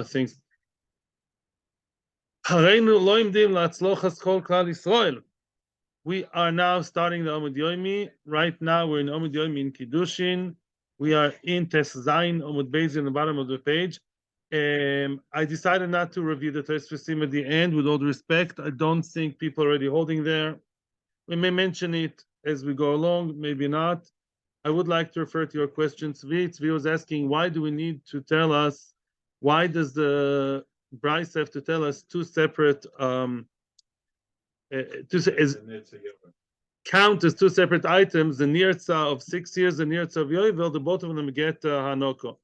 things. We are now starting the Amud Yomi. Right now, we're in Amud Yomi in Kiddushin. We are in Tes Zayin Amud Beis in the bottom of the page. I decided not to review the Tosfos at the end. With all due respect, I don't think people are already holding there. We may mention it as we go along, maybe not. I would like to refer to your question. Tzvi was asking, why do we need to tell us? Why does the Bryce have to tell us two separate? Count as two separate items, the nirtza of 6 years, the nirtza of yovel, the both of them get hanoko.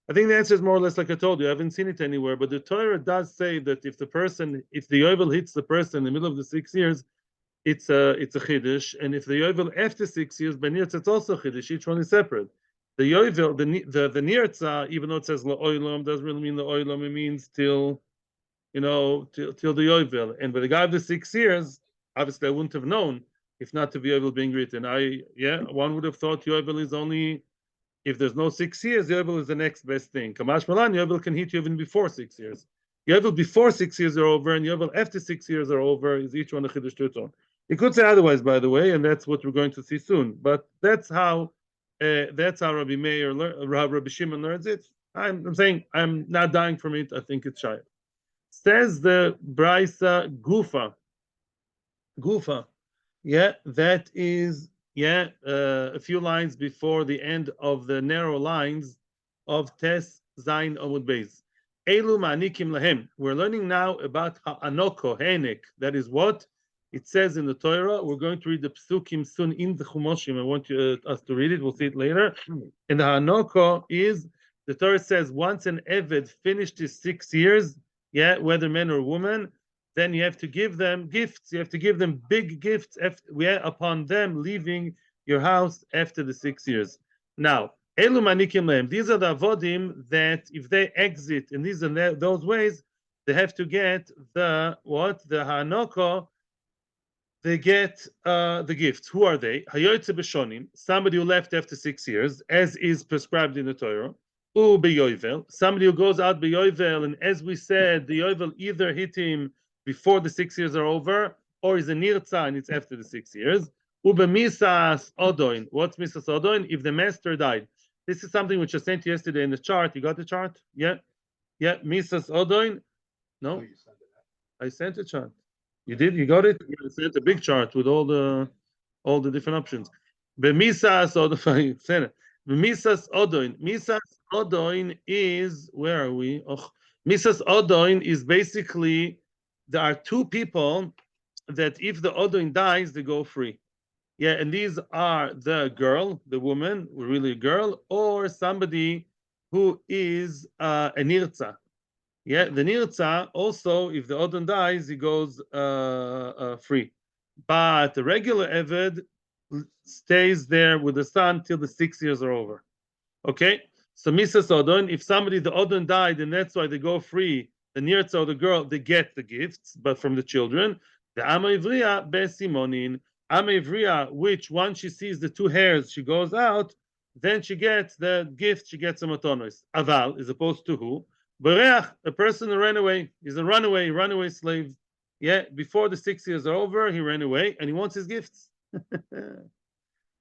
I think the answer is more or less like I told you. I haven't seen it anywhere, but the Torah does say that if the yovel hits the person in the middle of the 6 years, it's a chiddush, and if the yovel after 6 years by nirtza, it's also chiddush. Each one is separate. The yovel, the nirtza, even though it says la'olam, doesn't really mean la'olam. It means till the yovel. And by the guy of the 6 years, obviously I wouldn't have known if not to be yovel being written. One would have thought yovel is only if there's no 6 years. Yovel is the next best thing. Kamash Malan, yovel can hit you even before 6 years. Yovel before 6 years are over, and yovel after 6 years are over. Is each one a chiddush to its own. You could say otherwise, by the way, and that's what we're going to see soon. But that's how Rabbi Meir, Rabbi Shimon learns it. I'm saying I'm not dying from it. I think it's Shiur. Says the Brisa Gufa. That is a few lines before the end of the narrow lines of Tes Zayin Amud Beis. Elu ma'anikim lahem. We're learning now about ha'anoko, henek. That is what it says in the Torah. We're going to read the psukim soon in the Chumoshim. I want us to read it. We'll see it later. And the ha'anoko is, the Torah says, once an Eved finished his 6 years, whether man or woman, then you have to give them gifts. You have to give them big gifts upon them leaving your house after the 6 years. Now, elu manikim lehem. These are the avodim that if they exit in these and those ways, they have to get the hanoko. They get the gifts. Who are they? Hayoytze b'shonim, somebody who left after 6 years, as is prescribed in the Torah. U beyovel, somebody who goes out beyovel, and as we said, the yovel either hit him before the 6 years are over, or is a nirtza and it's after the 6 years. Ube misas odoin. What's misas odoin? If the master died. This is something which I sent you yesterday in the chart. You got the chart? Yeah. Misas odoin. No, I sent a chart. You did? You got it? I sent a big chart with all the different options. Misas odoin. Misas odoin. Misas odoin is, where are we? Misas odoin is basically, there are two people that if the odoin dies, they go free. And these are the girl, the woman, really a girl, or somebody who is a nirtza. The nirtza also, if the odoin dies, he goes free. But the regular eved stays there with the son till the 6 years are over. Okay? So misas odoin, if somebody, the odoin died, and that's why they go free, the nirtza or the girl, they get the gifts, but from the children. The ama ivriya besimonin, ama ivriya, which once she sees the two hairs, she goes out, then she gets the gift, she gets a matonos. Aval, as opposed to who? Bereach, a person who ran away. He's a runaway slave. Before the 6 years are over, he ran away, and he wants his gifts.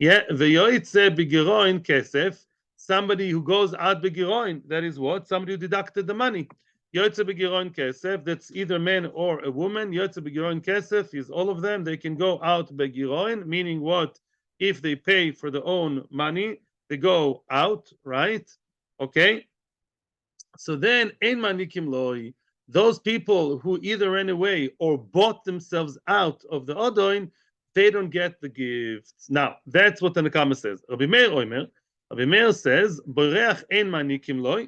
Veyoitze begiroin kesef, somebody who goes out begiroin, that is what? Somebody who deducted the money. Yotze begiroin kesef, that's either man or a woman. Yotze begiroin kesef is all of them. They can go out begiroin, meaning what? If they pay for their own money, they go out, right? Okay. So then, ein manikim loi, those people who either ran away or bought themselves out of the odoin, they don't get the gifts. Now, that's what the Nekama says. Rabbi Meir says, Boreach ein manikim loi,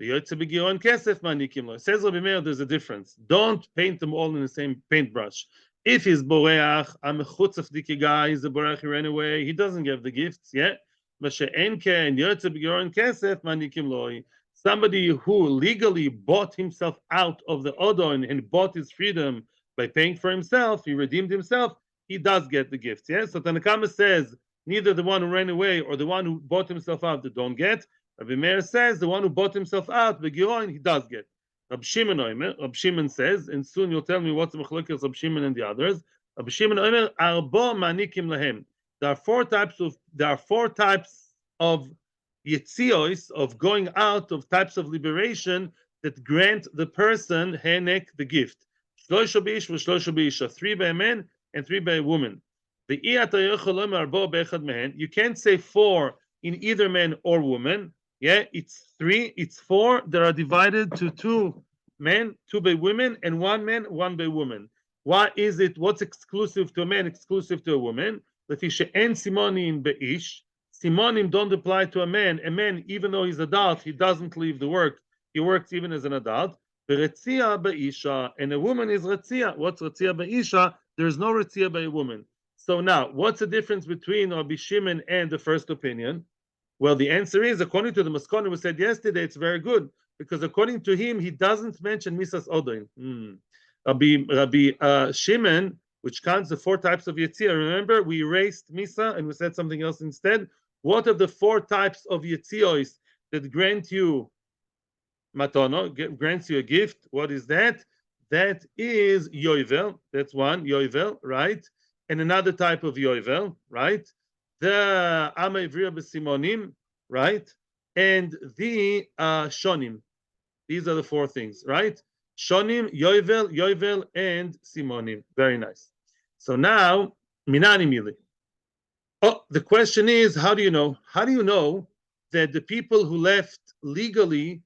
v'yotze begiron kesef manikim loi. Says Rabbi Meir, there's a difference. Don't paint them all in the same paintbrush. If he's Boreach, I'm a chutzafdiki guy, he's a Boreach, he ran away, he doesn't give the gifts, Mashe'en ken, yotze begiron kesef manikim loi. Somebody who legally bought himself out of the odoin and bought his freedom by paying for himself, he redeemed himself, he does get the gifts. So Tanakama says neither the one who ran away or the one who bought himself out, they don't get. Rabbi Meir says the one who bought himself out, Begiroin, he does get. Rab Shimon Omer, Rab Shimon says, and soon you'll tell me what's the machlokes Rab Shimon and the others. Rab Shimon Omer, arbo manikim lahem. There are four types of yitzios, of going out, of types of liberation that grant the person henek, the gift. Shlosha b'ish v'shlosha b'isha, 3 by a man and 3 by a woman. You can't say 4 in either man or woman. Yeah, it's 3, it's 4 that are divided to 2 men, 2 by women, and 1 man, 1 by woman. Why is it? What's exclusive to a man, exclusive to a woman? And simonim beish. Simonim don't apply to a man. A man, even though he's adult, he doesn't leave the work. He works even as an adult. Retzia ba'isha, and a woman is retzia. What's retzia ba'isha? There is no retzia by a woman. So now, what's the difference between Rabbi Shimon and the first opinion? Well, the answer is, according to the Maskoni we said yesterday, it's very good, because according to him, he doesn't mention Misas Odoin. Rabbi Shimon, which counts the 4 types of Yetzirah, remember, we erased Misa and we said something else instead. What are the 4 types of Yetzios that grant you Matono, grants you a gift? What is that? That is Yovel. That's one, Yovel, right? And another type of Yovel, right? The Amavriya B'Simonim, right? And the Shonim. These are the 4 things, right? Shonim, Yovel, and Simonim. Very nice. So now, Minani Mili. Oh, the question is, how do you know? How do you know that the people who left legally,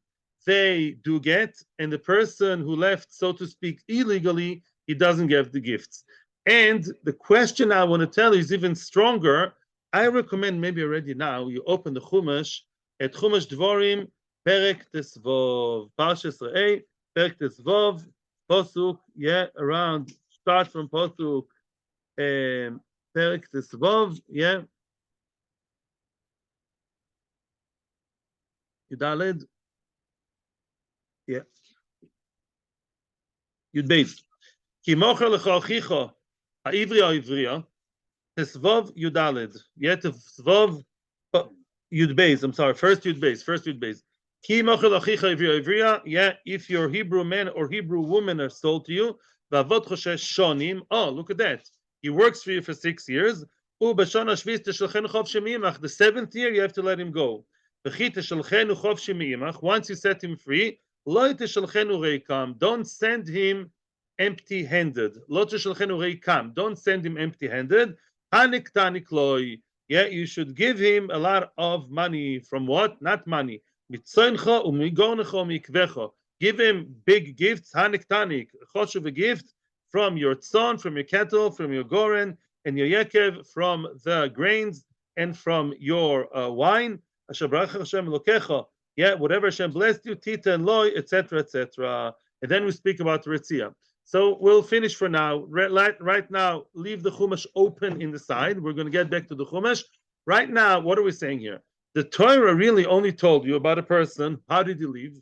they do get, and the person who left, so to speak, illegally, he doesn't get the gifts? And the question I want to tell you is even stronger. I recommend maybe already now you open the Chumash at Chumash Dvorim, Perek Tesvov, Parshas Re'ei, Perek Tesvov, Posuk, yeah, around, start from Posuk, Perek Tesvov, yeah. Yudaled, yeah. Yud Beis. Ki mocher lecha achicha, ha'ivri ha'ivriya, Tesvov Yudaled. Yeah, Tesvov Yud Beis. I'm sorry, first Yud Beis. Ki mocher achicha ivriya ivriya. Yeah, if your Hebrew man or Hebrew woman are sold to you, v'avot choshesh shonim. Oh, look at that. He works for you for 6 years. U b'shana shvis teshalchenu chov shemiyimach. The 7th year, you have to let him go. V'chi teshalchenu chov shemiyimach. Once you set him free, lo teshalchenu reikam. Don't send him empty-handed. Lo teshalchenu reikam. Don't send him empty-handed. Hanik tanik loy. Yeah, you should give him a lot of money. From what? Not money. Mitzoncha umigonecha mikvecha. Give him big gifts. Hanik tanik. Choshev, a gift from your tzon, from your cattle, from your goren, and your yekev, from the grains, and from your wine. Asher barach Hashem Elokecha. Yeah, whatever Hashem blessed you, tita and loy, etc., etc. And then we speak about Ritzia. So we'll finish for now. Right now, leave the Chumash open in the side. We're going to get back to the Chumash. Right now, what are we saying here? The Torah really only told you about a person. How did he leave?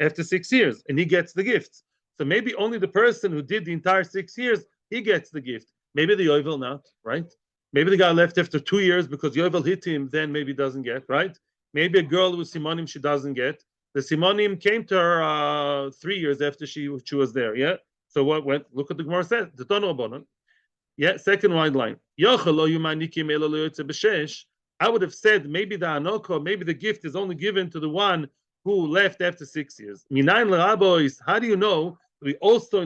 After 6 years, and he gets the gifts. So maybe only the person who did the entire 6 years, he gets the gift. Maybe the Yovel not, right? Maybe the guy left after 2 years because Yovel hit him, then maybe doesn't get, right? Maybe a girl with Simonim she doesn't get. The Simonim came to her 3 years after she was there, yeah? So what went? Look what the Gemara said. The Tono Abonon. Yeah, second wide line. I would have said maybe the Anoko, maybe the gift is only given to the one who left after 6 years. How do you know? We also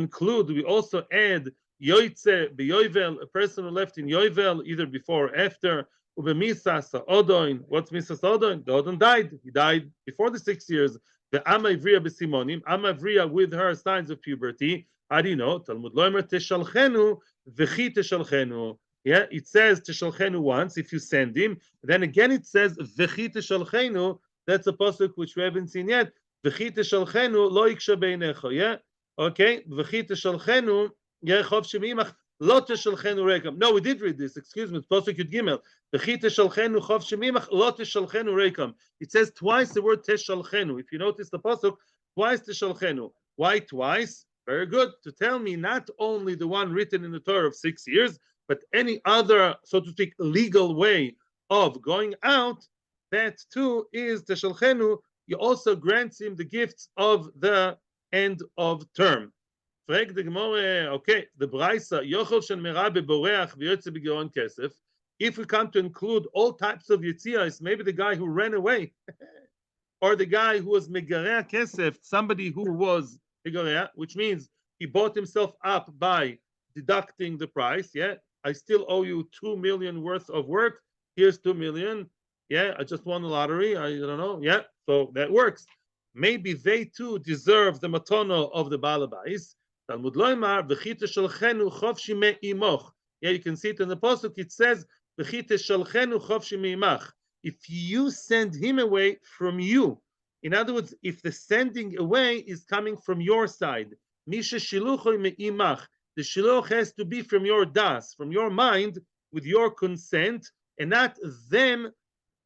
add Yoitze beYovel, a person who left in Yovel, either before or after. Ubemisas Odoin. What's Misas Odoin? The Odon died. He died before the 6 years. The Amavriya b'Simonim, Amavriya with her signs of puberty. How do you know? Talmud Loimer Teshalchenu v'chi Teshalchenu. Yeah, it says Teshalchenu once if you send him. Then again it says v'chi Teshalchenu. That's a pasuk which we haven't seen yet. V'chi Teshalchenu lo yiksha beinecha. Yeah. Okay, v'chi teshalchenu yechov shemimach lo teshalchenu rekam. No, we did read this. Excuse me. It's pasuk Yud Gimel. V'chi teshalchenu chov shemimach lo teshalchenu rekam. It says twice the word teshalchenu. If you notice the pasuk, twice teshalchenu. Why twice? Very good. To tell me not only the one written in the Torah of 6 years, but any other, so to speak, legal way of going out. That too is teshalchenu. You also grants him the gifts of the End of term. Frag the Gemara, okay, the Braisa, Yochel shen mera beboreach v'yotze b'giron kesef. If we come to include all types of yitzias, maybe the guy who ran away, or the guy who was megareach kesef, somebody who was megareach, which means he bought himself up by deducting the price. Yeah, I still owe you 2 million worth of work. Here's 2 million. Yeah, I just won the lottery. I don't know. Yeah, so that works. Maybe they too deserve the matono of the balabais. Talmud loymar v'chite shalchenu chofshi me'imoch. Yeah, you can see it in the pasuk. It says v'chite shalchenu chofshi me'imach. If you send him away from you, in other words, if the sending away is coming from your side, misha shiluchoi me'imach, the shiluch has to be from your das, from your mind, with your consent, and not them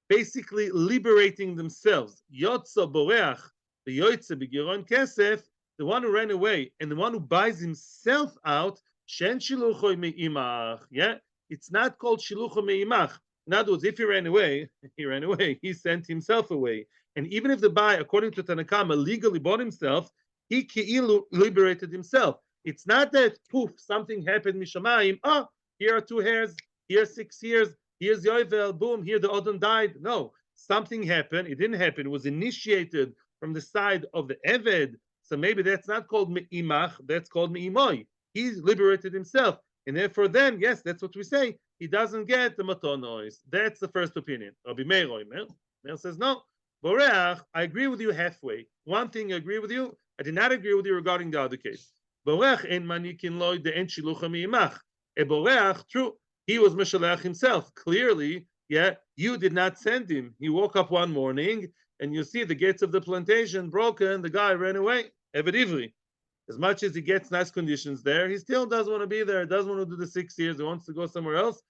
basically liberating themselves. Yotza boreach, the yoytze b'giron kesef, the one who ran away, and the one who buys himself out, shen shiluchoi me'imach. Yeah, it's not called shiluchoi me'imach. In other words, if he ran away, he ran away. He sent himself away. And even if the buy, according to Tanakama, legally bought himself, he ki'ilu liberated himself. It's not that poof, something happened mishamayim. Oh, here are 2 hairs. Here's 6 years. Here's Yovel. Boom. Here the Odin died. No, something happened. It didn't happen. It was initiated from the side of the Eved. So maybe that's not called me'imach. That's called me'imoy. He liberated himself. And therefore, then, yes, that's what we say. He doesn't get the matonos. That's the first opinion. Rabbi Meir says, no. Boreach, I agree with you halfway. One thing I agree with you, I did not agree with you regarding the other case. Boreach en manikin loy de en shilucha mi'imach. Boreach, true, he was Meshalech himself. Clearly, yeah, you did not send him. He woke up one morning, and you see the gates of the plantation broken, the guy ran away. Eved Ivri. As much as he gets nice conditions there, he still doesn't want to be there, doesn't want to do the 6 years, he wants to go somewhere else.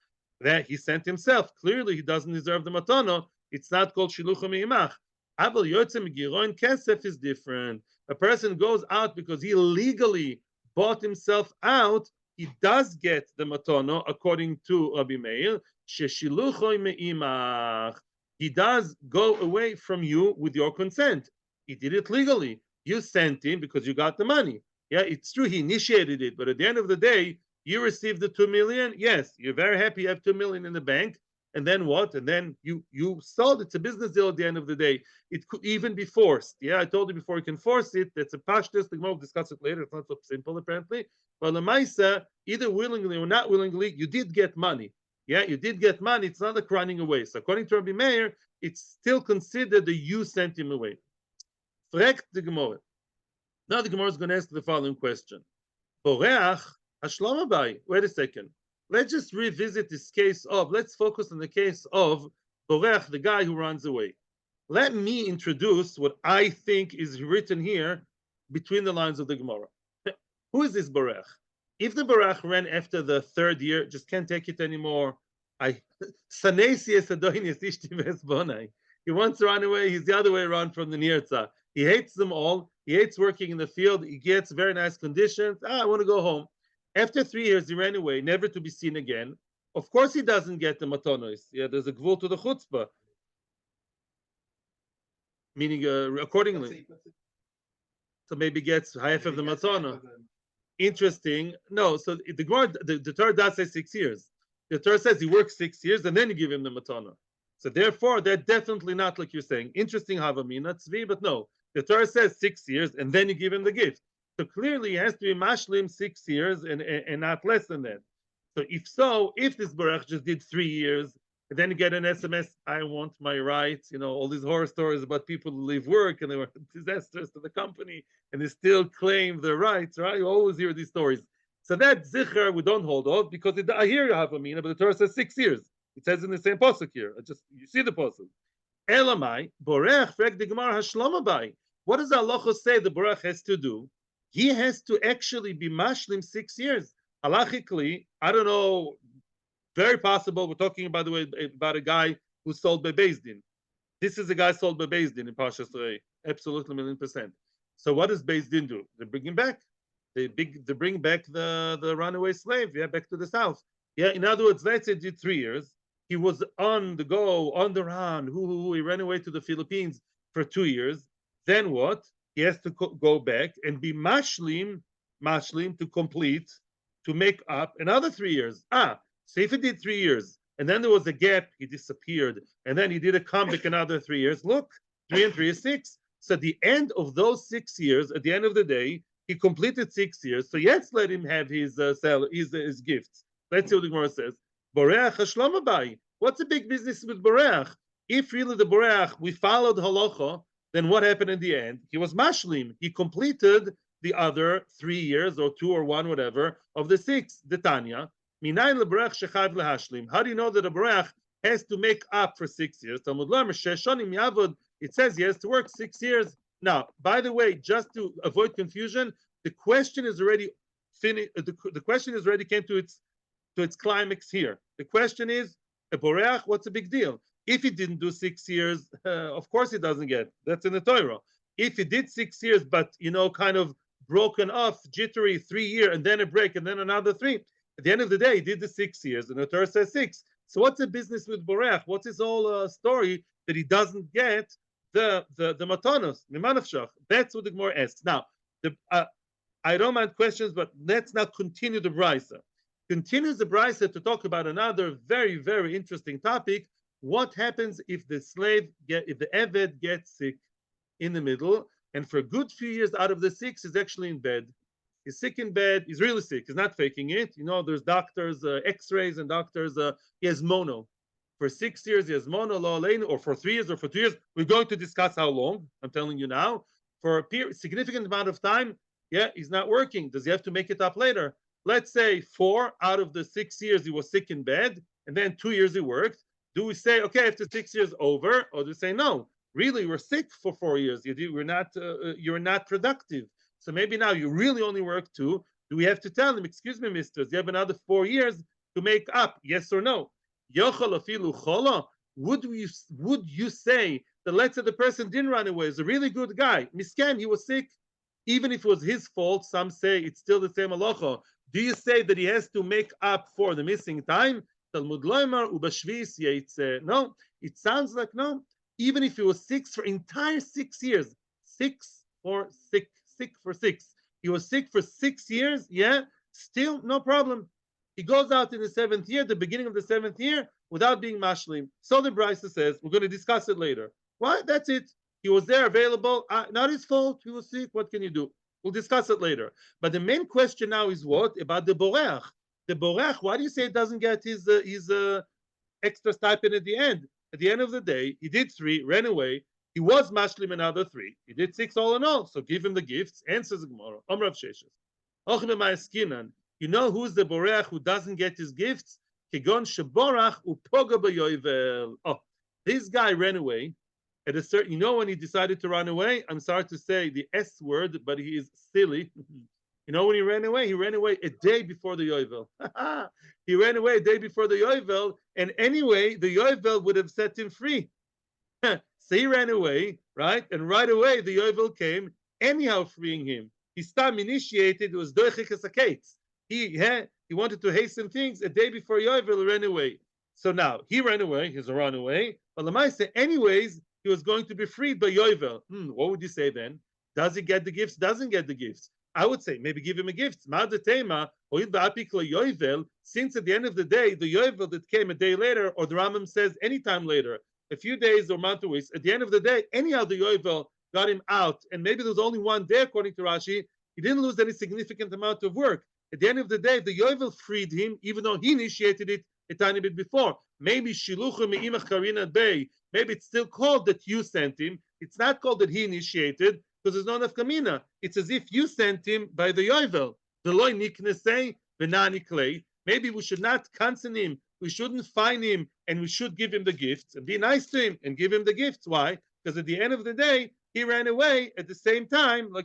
That he sent himself. Clearly, he doesn't deserve the matono. It's not called shilucha me'imach. Abel yotze megiron kesef is different. A person goes out because he legally bought himself out. He does get the matono according to Rabbi Meir. Sheshiluchoi me'imach. He does go away from you with your consent. He did it legally. You sent him because you got the money. Yeah, it's true. He initiated it, but at the end of the day, you received the 2 million. Yes, you're very happy you have 2 million in the bank. And then what? And then you sold. It's a business deal at the end of the day. It could even be forced. Yeah, I told you before you can force it. That's a pashtus. We'll discuss it later. It's not so simple, apparently. But Lamaisa, either willingly or not willingly, you did get money. Yeah, you did get money. It's not like running away. So according to Rabbi Meir, it's still considered that you sent him away. Frekt the Gemara. Now the Gemara is going to ask the following question. Boreach Hashlomabai. Wait a second. Let's just revisit this case of, let's focus on the case of Boreach, the guy who runs away. Let me introduce what I think is written here between the lines of the Gemara. Who is this Boreach? If the Boreach ran after the 3rd year, just can't take it anymore. He wants to run away. He's the other way around from the Nirza. He hates them all. He hates working in the field. He gets very nice conditions. I want to go home. After 3 years, he ran away, never to be seen again. Of course, he doesn't get the matonos. Yeah, there's a gvul to the chutzpah. Meaning, accordingly. So maybe gets half of the matona. Interesting. No, so the Torah does say 6 years. The Torah says he works 6 years and then you give him the matana. So therefore, they're definitely not like you're saying. Interesting havamina tzvi, but no. The Torah says 6 years and then you give him the gift. So clearly, he has to be mashlim 6 years and not less than that. So if this Baruch just did 3 years, and then you get an SMS, I want my rights, all these horror stories about people who leave work and they were disastrous to the company and they still claim their rights, right? You always hear these stories. So that zicher we don't hold off because I hear you have a mina, but the Torah says 6 years. It says in the same pasuk here. You see the pasuk. Elamai, Borech, Frek the Gemara Hashlomabai. What does Allah say the Borech has to do? He has to actually be mashlim 6 years. Halachically, I don't know, very possible. We're talking, by the way, about a guy who sold by BSD. This is a guy sold by BSD in Parshas Rei. Absolutely, 1,000,000%. So what does BSD do? They bring him back. They bring back the runaway slave, back to the south. In other words, let's say he did 3 years. He was on the go, on the run. He ran away to the Philippines for 2 years. Then what? he has to go back and be mashlim to complete, to make up another 3 years. So if he did 3 years and then there was a gap, he disappeared, and then he did a comeback another 3 years. Look, 3 and 3 is 6. So at the end of those 6 years, at the end of the day, he completed 6 years. So yes, let him have his his gifts. Let's see what the Gemara says. Boreach hashlama bai. What's the big business with Boreach? If really the Boreach, we followed halacha, then what happened in the end? He was mashlim. He completed the other 3 years or 2 or 1, whatever, of the 6. The Tanya. Minayin leBoreach shechayv lehashlim. How do you know that a Boreach has to make up for 6 years? Talmud Lamer sheshonim yavod. It says he has to work 6 years. Now, by the way, just to avoid confusion, the question is already finished. The question is already came to its climax here. The question is, a Boreach, what's the big deal? If he didn't do 6 years, of course he doesn't get. That's in the Torah. If he did 6 years, but kind of broken off, jittery 3 year, and then a break, and then another 3. At the end of the day, he did the 6 years, and the Torah says 6. So what's the business with Boreach? What's his whole story that he doesn't get the matanos, mimanavshach? That's what the Gemara asks. Now, I don't mind questions, but let's now continue the brisa. Continues the brisa to talk about another very, very interesting topic. What happens if the Eved gets sick in the middle, and for a good few years out of the 6, he's actually in bed. He's sick in bed. He's really sick. He's not faking it. There's doctors, X-rays, and doctors. He has mono. For 6 years, he has mono, lo aleinu, or for 3 years, or for 2 years. We're going to discuss how long. I'm telling you now. For a significant amount of time, he's not working. Does he have to make it up later? Let's say 4 out of the 6 years he was sick in bed, and then 2 years he worked. Do we say, okay, after 6 years over, or do we say, no, really, we're sick for 4 years. You're not productive. So maybe now you really only work 2. Do we have to tell him, excuse me, mister, you have another 4 years to make up? Yes or no? Would you say that, let's say the person didn't run away, is a really good guy, miskan, he was sick, even if it was his fault, some say it's still the same halacha. Do you say that he has to make up for the missing time? Talmud Loimar ubashvis yaitze. No, it sounds like no. Even if he was sick for entire 6 years, sick for 6. He was sick for 6 years, still no problem. He goes out in the 7th year, the beginning of the 7th year, without being mashlim. So the brisa says, we're going to discuss it later. Why? That's it. He was there available. Not his fault. He was sick. What can you do? We'll discuss it later. But the main question now is what? About the Boreach. The Boreach, why do you say it doesn't get his extra stipend at the end? At the end of the day, he did 3, ran away. He was mashlim another 3. He did 6 all in all. So give him the gifts. Answers the Gemara. Omrav Sheshes. You know who's the Boreach who doesn't get his gifts? Kigon sheborach upoga b'yovel. Oh, this guy ran away. At a certain, when he decided to run away, I'm sorry to say the S word, but he is silly. When he ran away? He ran away a day before the Yovel. He ran away a day before the Yovel, and anyway, the Yovel would have set him free. So he ran away, right? And right away, the Yovel came, anyhow freeing him. He started initiated, it was doichik esakates. He wanted to hasten things. A day before Yovel, ran away. So now, he ran away, he's a runaway, but Lamaisa, anyways, he was going to be freed by Yovel. What would you say then? Does he get the gifts? Doesn't get the gifts? I would say maybe give him a gift. Since at the end of the day, the Yovel that came a day later, or the Rambam says anytime later, a few days or months away, at the end of the day, anyhow the Yovel got him out, and maybe there was only one day, according to Rashi, he didn't lose any significant amount of work. At the end of the day, the Yovel freed him, even though he initiated it a tiny bit before. Maybe Shiluchu me'imach karina bay. Maybe it's still called that you sent him. It's not called that he initiated, because there's no nafkamina. It's as if you sent him by the Yovel. The loy niknesei v'nani klei. Maybe we should not cancel him. We shouldn't fine him, and we should give him the gifts and be nice to him and give him the gifts. Why? Because at the end of the day, he ran away at the same time, a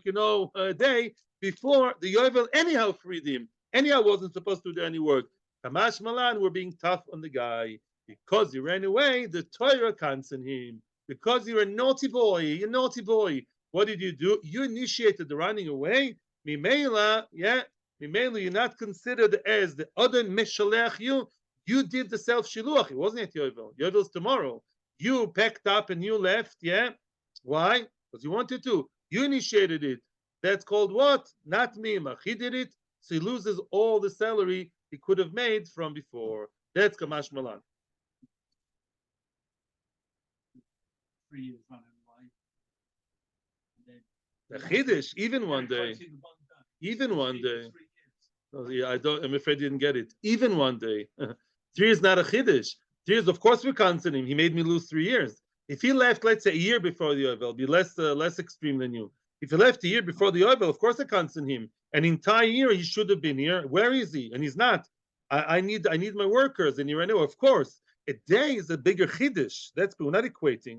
day before the Yovel anyhow freed him. Anyhow wasn't supposed to do any work. Kamash Malan, we're being tough on the guy. Because he ran away, the Torah canceled him. Because you're a naughty boy, What did you do? You initiated the running away. Mimela, you're not considered as the other meshalech you. You did the self-shiluach. It wasn't at Yovel. Yovel's tomorrow. You packed up and you left, Why? Because you wanted to. You initiated it. That's called what? Not mimach. He did it, so he loses all the salary he could have made from before. That's Kamash Malan. 3 years running away. The Chiddush, even one day. Even one day. Oh, yeah, I'm afraid you didn't get it. Even one day. 3 years not a Chiddush. 3 years, of course, we cancel him. He made me lose 3 years. If he left, let's say, a year before the Yovel, be less extreme than you. If he left a year before the Yovel, of course I cancel him. An entire year he should have been here. Where is he? And he's not. I need my workers, and he ran away. Of course, a day is a bigger Chiddush. We're not equating.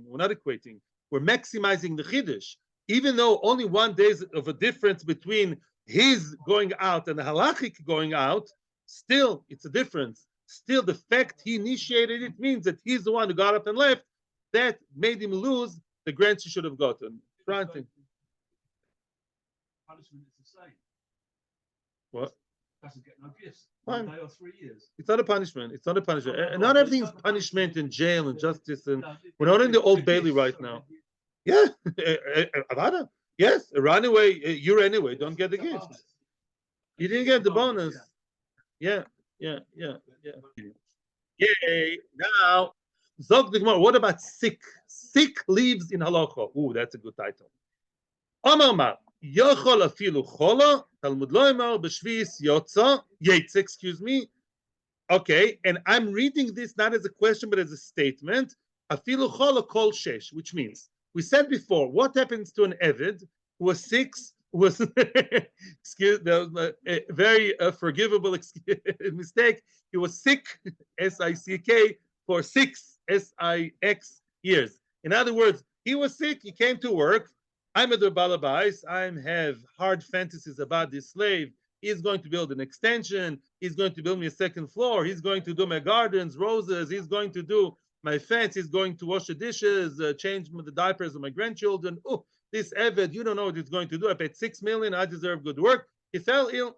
We're maximizing the Chiddush. Even though only 1 day of a difference between his going out and the halachic going out, still it's a difference. Still, the fact he initiated it means that he's the one who got up and left. That made him lose the grants he should have gotten. Punishment is the same. What? Doesn't get no gifts. Fine. 1 day or 3 years. It's not a punishment. It's not a punishment. No, And not everything's punishment and jail and justice. And we're not in the Old Bailey right now. Yeah, Avada. Yes, run away. You ran away. Don't get the gift. You didn't get the bonus. Yeah. Yay. Now, Zog the Gemara. What about sick? Sick leaves in halacha. Ooh, that's a good title. Amar Yochol afilu chola Talmud lo emar b'shvis yotza yetz. Excuse me. Okay, and I'm reading this not as a question but as a statement. Afilu chola kol shesh, which means we said before, what happens to an Eved who was 6, was excuse, that was a very forgivable mistake. He was sick, S-I-C-K, for 6, S-I-X years. In other words, he was sick, he came to work. I'm a balabais, I have hard fantasies about this slave. He's going to build an extension, he's going to build me a 2nd floor, he's going to do my gardens, roses, he's going to do my fence, is going to wash the dishes, change the diapers of my grandchildren. Oh, this Eved, you don't know what he's going to do. I paid $6 million. I deserve good work. He fell ill.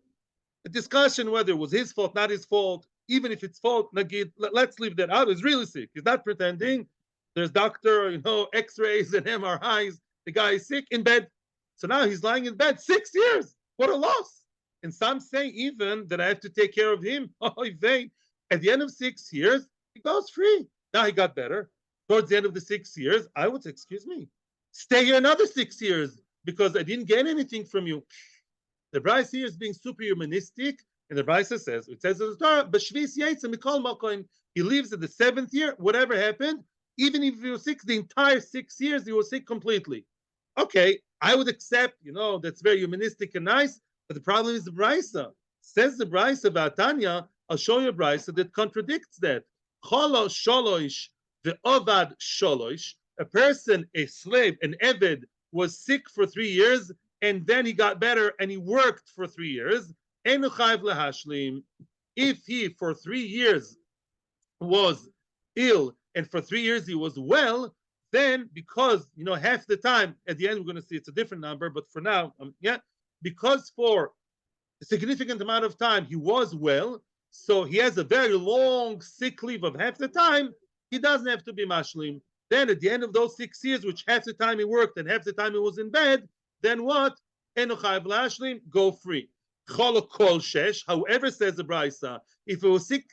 A discussion whether it was his fault, not his fault. Even if it's fault, let's leave that out. He's really sick. He's not pretending. There's doctor, X-rays and MRIs. The guy is sick in bed. So now he's lying in bed 6 years. What a loss. And some say even that I have to take care of him. Oh, they. At the end of 6 years, he goes free. Now he got better. Towards the end of the 6 years, I would say, excuse me, stay here another 6 years because I didn't get anything from you. The Brisa here is being superhumanistic, and the Brisa says, it says in the Torah, B'shvis Yaitzim Mikol Makom. He leaves at the 7th year, whatever happened, even if he was sick, the entire 6 years, he was sick completely. Okay, I would accept, that's very humanistic and nice, but the problem is the Brisa. Says the Brisa about Tanya, I'll show you a Brisa that contradicts that. Cholo sholoish ve'ovad sholoish. A person, a slave, an eved, was sick for 3 years, and then he got better and he worked for 3 years. Einu chayv lehashlim. If he for 3 years was ill and for 3 years he was well, then because half the time at the end we're going to see it's a different number, but for now, because for a significant amount of time he was well. So he has a very long sick leave of half the time, he doesn't have to be mashlim. Then at the end of those 6 years, which half the time he worked and half the time he was in bed, then what? Eno chayv lashlim, go free. Cholo kol shesh, however, says the Brisa, if he was sick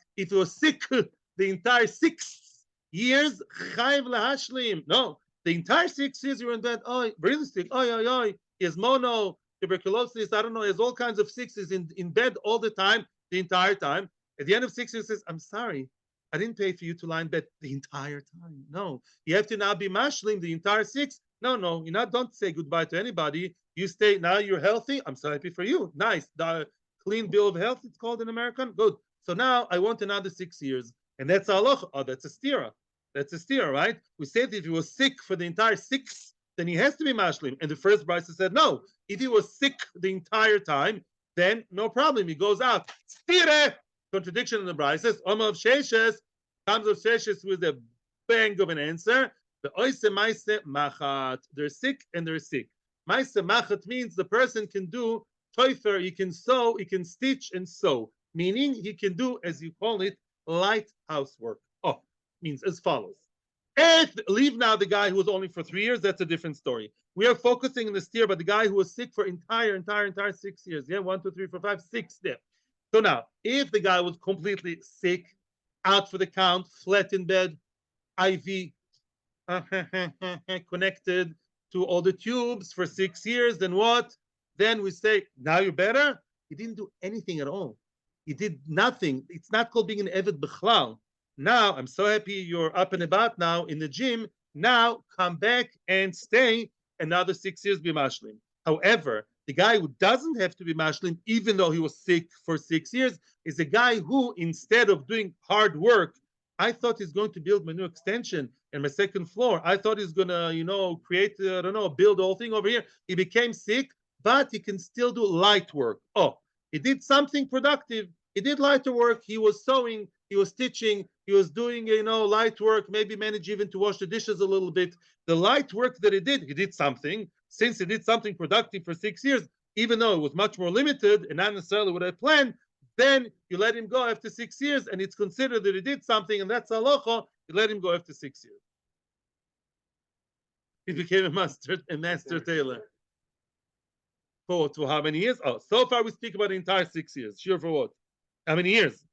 the entire 6 years, chayv lahashlim. No, the entire 6 years you were in bed, really sick, he has mono, tuberculosis, I don't know, he has all kinds of sicknesses in bed all the time. The entire time. At the end of 6 years, he says, I'm sorry, I didn't pay for you to lie in bed the entire time. No, you have to now be mashlim the entire 6. No, don't say goodbye to anybody. You stay, now you're healthy. I'm so happy for you. Nice. The clean bill of health, it's called in American. Good. So now I want another 6 years. And that's halacha. Oh, that's a stira. That's a stira, right? We said that if he was sick for the entire 6, then he has to be mashlim. And the first Brisa said, no, if he was sick the entire time, then no problem. He goes out. Stire! Contradiction in the Brisa says, Oma of Sheshes, comes of Sheshes with a bang of an answer. The Oise Maise Machat. They're sick and they're sick. Maise Machat means the person can do toifer, he can sew, he can stitch and sew. Meaning he can do, as you call it, light housework. Means as follows. Leave now the guy who was only for 3 years. That's a different story. We are focusing in the steer, but the guy who was sick for entire 6 years. Yeah, 1, 2, 3, 4, 5, 6 there. So now, if the guy was completely sick, out for the count, flat in bed, IV connected to all the tubes for 6 years, then what? Then we say, now you're better? He didn't do anything at all. He did nothing. It's not called being an Eved B'chlal. Now, I'm so happy you're up and about now in the gym. Now, come back and stay another 6 years, be mashlim. However, the guy who doesn't have to be mashlim, even though he was sick for 6 years, is a guy who, instead of doing hard work, I thought he's going to build my new extension and my second floor. I thought he's gonna, create, build the whole thing over here. He became sick, but he can still do light work. Oh, he did something productive. He did lighter work. He was sewing. He was stitching. He was doing, light work. Maybe managed even to wash the dishes a little bit. The light work that he did something. Since he did something productive for 6 years, even though it was much more limited and not necessarily what I planned, then you let him go after 6 years, and it's considered that he did something, and that's halacha. You let him go after 6 years. He became a master tailor. For how many years? Oh, so far we speak about the entire 6 years. Sure, for what? How many years?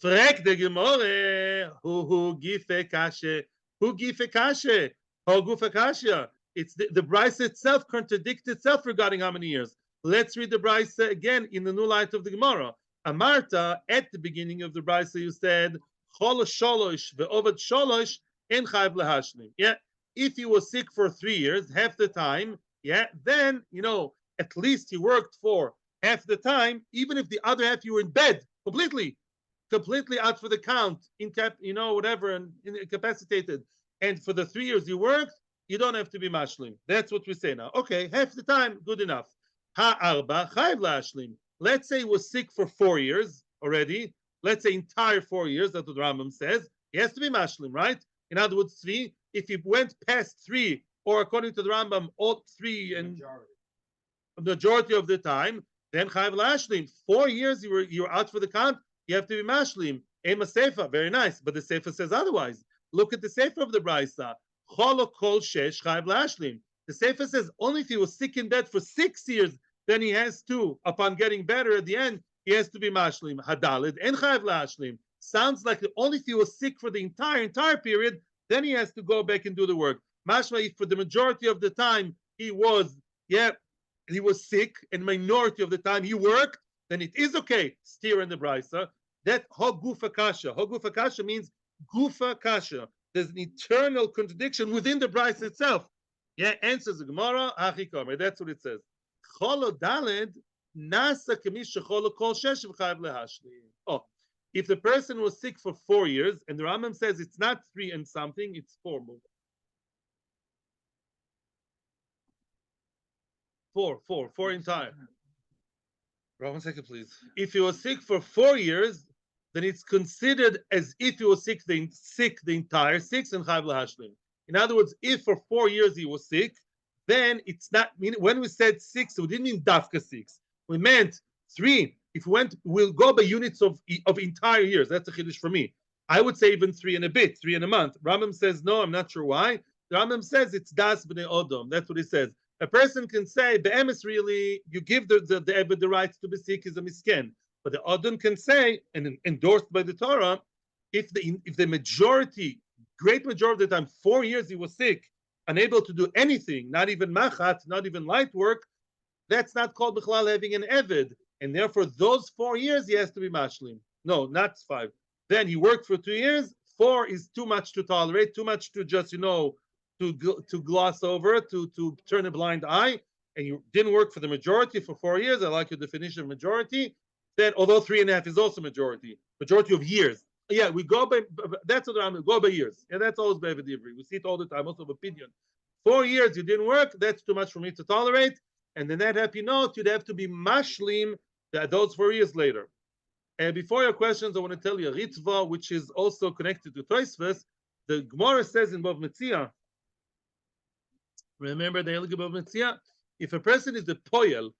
Frek de Gemore, who gife kashe, who gife kashe, who gufe kashe. It's the Brisa itself contradicts itself regarding how many years. Let's read the Brisa again in the new light of the Gemara. Amarta, at the beginning of the Brisa, you said, Chol sholosh ve'ovad sholosh en chayv lehashlim. Yeah, if he was sick for 3 years, half the time, yeah, then, at least he worked for half the time, even if the other half you were in bed, completely out for the count, whatever, and incapacitated. And for the 3 years you worked, you don't have to be mashlim. That's what we say now. Okay, half the time, good enough. Ha'arba chayv lehashlim. Let's say he was sick for 4 years already. Let's say entire 4 years, that's what Rambam says. He has to be mashlim, right? In other words, 3. If he went past 3, or according to the Rambam, all 3 and majority of the time, then chayv lashlim. 4 years you were out for the count, you have to be mashlim. Ema sefer, very nice, but the sefer says otherwise. Look at the sefer of the Brisa. Cholo kol shesh chayv lashlim. The sefer says only if he was sick in bed for 6 years, then he has to, upon getting better at the end, he has to be mashlim. Hadalid and chayv lashlim. Sounds like only if he was sick for the entire period, then he has to go back and do the work. Mashma, if for the majority of the time he was sick, and minority of the time he worked, then it is okay. Steer in the Brisa. That gufa kasha. Gufa kasha means gufa kasha. There's an eternal contradiction within the Brisa itself. Yeah, answers the Gemara. That's what it says. Cholo daled nasa kemish cholo kol shesh v'chayv lehashlim. Oh, if the person was sick for 4 years, and the Rambam says it's not 3 and something, it's 4 more. 4 entire. One second, please. If he was sick for 4 years, then it's considered as if he was sick the entire 6 and chayv lehashlim. In other words, if for 4 years he was sick, then it's not. When we said 6, we didn't mean dafka 6. We meant 3. If we'll go by units of entire years. That's a chiddush for me. I would say even 3 and a bit, 3 and a month. Rambam says no. I'm not sure why. The Rambam says it's das b'nei odom. That's what he says. A person can say, be'emes really, you give the right to be sick is a misken. But the odom can say, and endorsed by the Torah, if the majority, great majority of the time, 4 years he was sick, unable to do anything, not even machat, not even light work, that's not called b'chlal having an eved. And therefore, those 4 years, he has to be mashlim. No, not 5. Then he worked for 2 years. 4 is too much to tolerate, too much to just, to gloss over, to turn a blind eye. And you didn't work for the majority for 4 years. I like your definition of majority. Then, although 3.5 is also majority of years. Yeah, we go by, that's what I'm go by years. And that's always by the We see it all the time, also of opinion. 4 years you didn't work, that's too much for me to tolerate. And then that happy note, you'd have to be mashlim those 4 years later. And before your questions, I want to tell you a ritva, which is also connected to Tosfos. The Gemara says in Bava Metzia, remember the Hilgah Bava Metzia? If a person is a poyel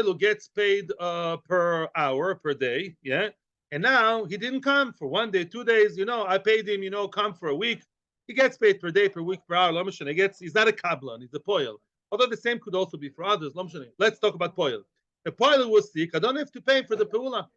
who gets paid per hour, per day, yeah? And now he didn't come for 1 day, 2 days, I paid him, come for a week. He gets paid per day, per week, per hour. He's not a kablan, he's a poil. Although the same could also be for others. Let's talk about poil. The poil was sick. I don't have to pay for the peula.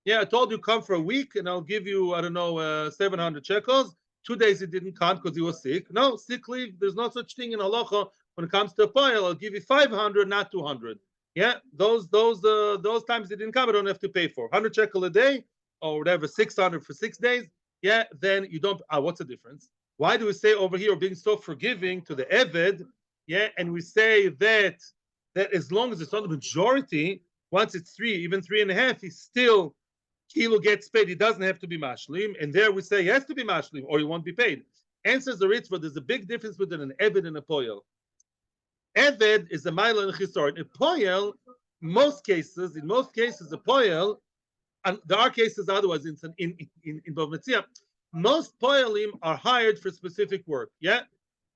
Yeah, I told you come for a week and I'll give you, I don't know, 700 shekels. 2 days he didn't come because he was sick. No, sick leave. There's no such thing in halacha. When it comes to a poil, I'll give you 500, not 200. Yeah, those times he didn't come, I don't have to pay for 100 shekel a day or whatever, 600 for 6 days. Yeah, then you don't. What's the difference? Why do we say over here being so forgiving to the eved? Yeah, and we say that as long as it's not the majority, once it's 3, even 3.5, he's still kilo gets paid. He doesn't have to be mashlim, and there we say he has to be mashlim or he won't be paid. Answers the Ritva. There's a big difference between an eved and a poyel. Eved is a mile and a chisor. A poyel, in most cases, a poyel, and there are cases otherwise in Bava Metzia, most poyalim are hired for specific work. Yeah,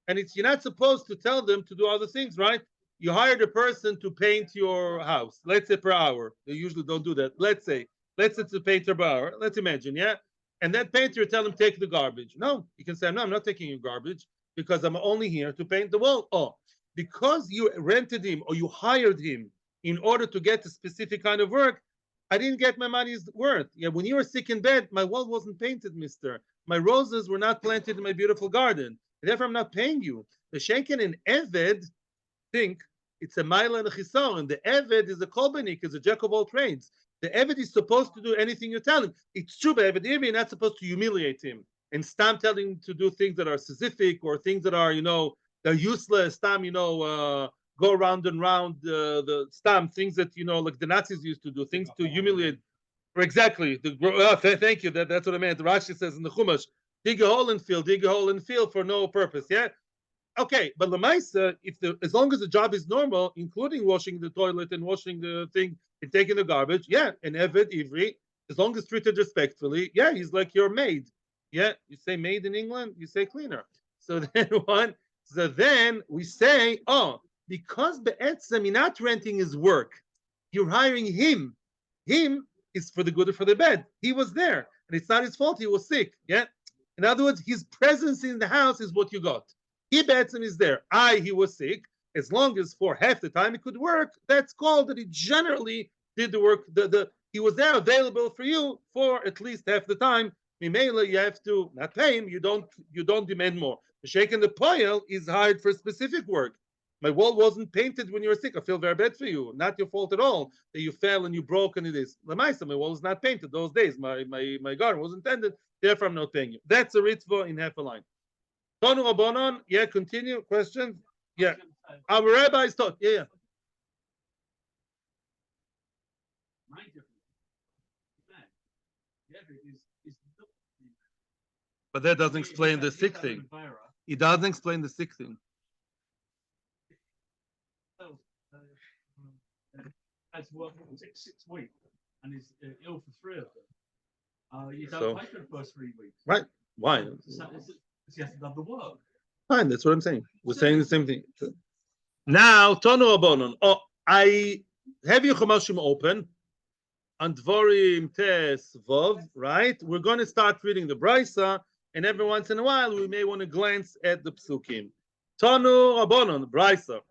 and you're not supposed to tell them to do other things, right? You hired a person to paint your house, let's say per hour. They usually don't do that. Let's say it's a painter per hour. Let's imagine, yeah. And that painter, tell him take the garbage. No, you can say no, I'm not taking your garbage because I'm only here to paint the wall. Oh, because you rented him or you hired him in order to get a specific kind of work, I didn't get my money's worth. Yeah, when you were sick in bed, my wall wasn't painted, mister. My roses were not planted in my beautiful garden. Therefore, I'm not paying you. The Shenken and Eved think it's a mile and a chisor, and the Eved is a kolbenik, is a jack of all trades. The Eved is supposed to do anything you tell him. It's true, but Eved you're not supposed to humiliate him and stop telling him to do things that are specific or things that are, they're useless. Stam, go round and round the stam, things that, like the Nazis used to do, things to humiliate. Exactly. Thank you. That's what I meant. Rashi says in the Chumash, dig a hole and fill for no purpose. Yeah. Okay, but Lamaisa, as long as the job is normal, including washing the toilet and washing the thing and taking the garbage, yeah, and Eved Ivri, as long as treated respectfully, yeah, he's like your maid. Yeah, you say maid in England, you say cleaner. So then what? So then we say, because Be'etzem, you're not renting his work, you're hiring him. Him is for the good or for the bad. He was there, and it's not his fault. He was sick. Yeah. In other words, his presence in the house is what you got. He Be'etzem is there. He was sick. As long as for half the time he could work, that's called that he generally did the work. He was there available for you for at least half the time. Mimela, you have to not pay him. You don't demand more. The sheikh and the poyel is hired for specific work. My wall wasn't painted when you were sick. I feel very bad for you. Not your fault at all that you fell and you broke and it is. Lamaisa, my wall was not painted those days. My garden wasn't tended. Therefore, I'm not paying you. That's a ritva in half a line. Tonu Rabbanon, yeah, continue. Questions? Yeah. Our rabbis taught. Yeah. My difference is But that doesn't explain the sick thing. It doesn't explain the sick thing. Has worked for 6 weeks and is ill for 3 of them. You don't pay for the first 3 weeks. Right. Why? He has to do the work. Fine, that's what I'm saying. We're saying the same thing. Now, Tonu Rabbanon. I have your Chumashim open. On Dvorim Tes Vov, right? We're going to start reading the Brisa, and every once in a while we may want to glance at the Psukim. Tanu Rabbanon, Brisa.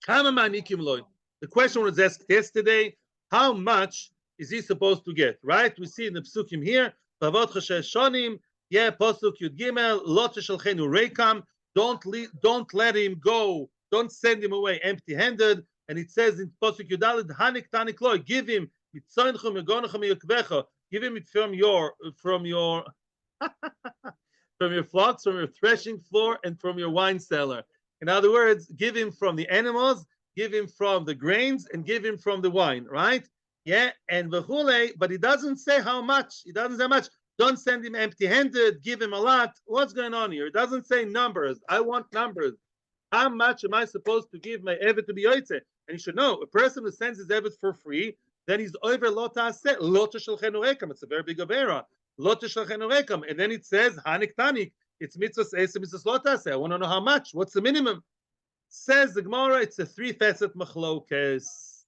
Kama manikim loy. The question was asked yesterday, how much is he supposed to get, right? We see in the Psukim here, Pavot Chashesh Shonim, yeah, Posuk Yud Gimel, Lot Shalchenu Reikam, don't let him go, don't send him away empty-handed. And it says in Posuk Yudalid, Hanik Tanik Loy, give him Mitzonechem Yegonechem Yekvecha, give him it from your from your flocks, from your threshing floor, and from your wine cellar. In other words, give him from the animals, give him from the grains, and give him from the wine, right? Yeah, and v'chule, but he doesn't say how much. He doesn't say how much. Don't send him empty-handed. Give him a lot. What's going on here? It doesn't say numbers. I want numbers. How much am I supposed to give my evet to be yoytze? And you should know, a person who sends his evet for free, then he's over lota set, lota shalchenu rekam. It's a very big avera. Lota shalchenu rekam. And then it says, hanik tanik. It's mitzvahs esim, mitzvahs lota set. I want to know how much. What's the minimum? Says the Gemara, it's a 3-facet machlokes.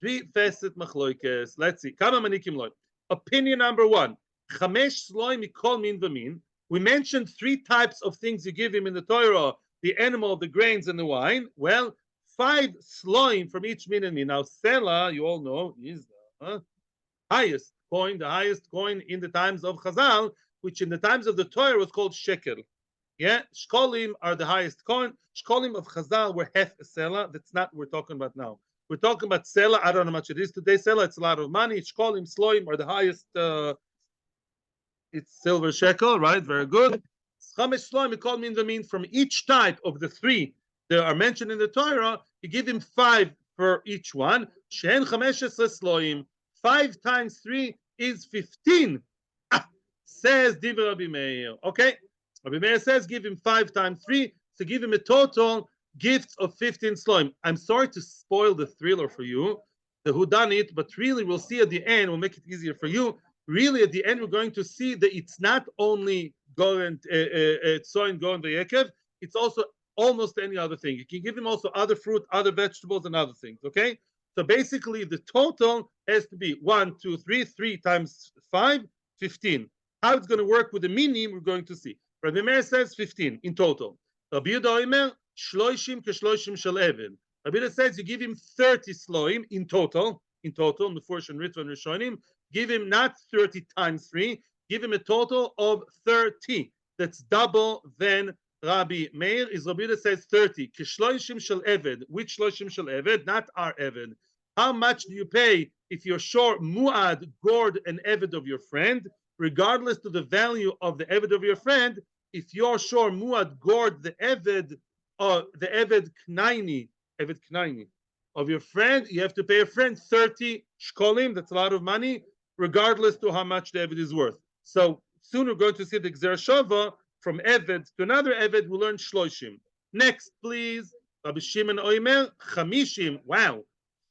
3-facet machlokes. Let's see. Kama manikim loy. Opinion number 1. Chamesh sloi mikol min v'min. We mentioned 3 types of things you give him in the Torah: the animal, the grains, and the wine. Well, 5 sloim from each min and min. Now, Sela, you all know, is the highest coin, the highest coin in the times of Chazal, which in the times of the Torah was called shekel. Yeah, shkolim are the highest coin. Shkolim of Chazal were half a sela. That's not what we're talking about now. We're talking about sela. I don't know how much it is today. Sela, it's a lot of money. Shkolim, sloim are the highest. It's silver shekel, right? Very good. Chamesh sloim, we call mean from each type of the 3 that are mentioned in the Torah. You give him 5 for each one. Shen chamesh sloim. 5 times 3 is 15. Says Divrei Rabbi Meir. Okay. Rabbi Meir says give him 5 times 3, so give him a total gift of 15 sloim. I'm sorry to spoil the thriller for you, the whodunit, but really we'll see at the end, we'll make it easier for you. Really at the end we're going to see that it's not only Goren Tzoin Goren Vayekev, it's also almost any other thing. You can give him also other fruit, other vegetables, and other things. Okay? So basically the total has to be 1, 2, 3, 3 times 5, 15. How it's going to work with the minim, we're going to see. Rabbi Meir says 15 in total. Rabbi Yehuda Omer, shloishim keshloishim shel eved. Rabbi Yehuda says you give him 30 sloim in total, Mefurish and Ritva and Rishonim. Give him not 30 times 3, give him a total of 30. That's double than Rabbi Meir. Is Rabbi Yehuda says 30. Keshloishim shel eved. Which shloishim shel eved? Not our eved. How much do you pay if you're sure muad, gored, an eved of your friend? Regardless to the value of the eved of your friend, if you're sure muad gored the eved knaini of your friend, you have to pay a friend 30 shkolim. That's a lot of money, regardless to how much the eved is worth. So soon we're going to see the Gzer Shava from eved to another eved. We'll learn shloishim. Next, please, Rabbi Shimon Oimer chamishim. Wow,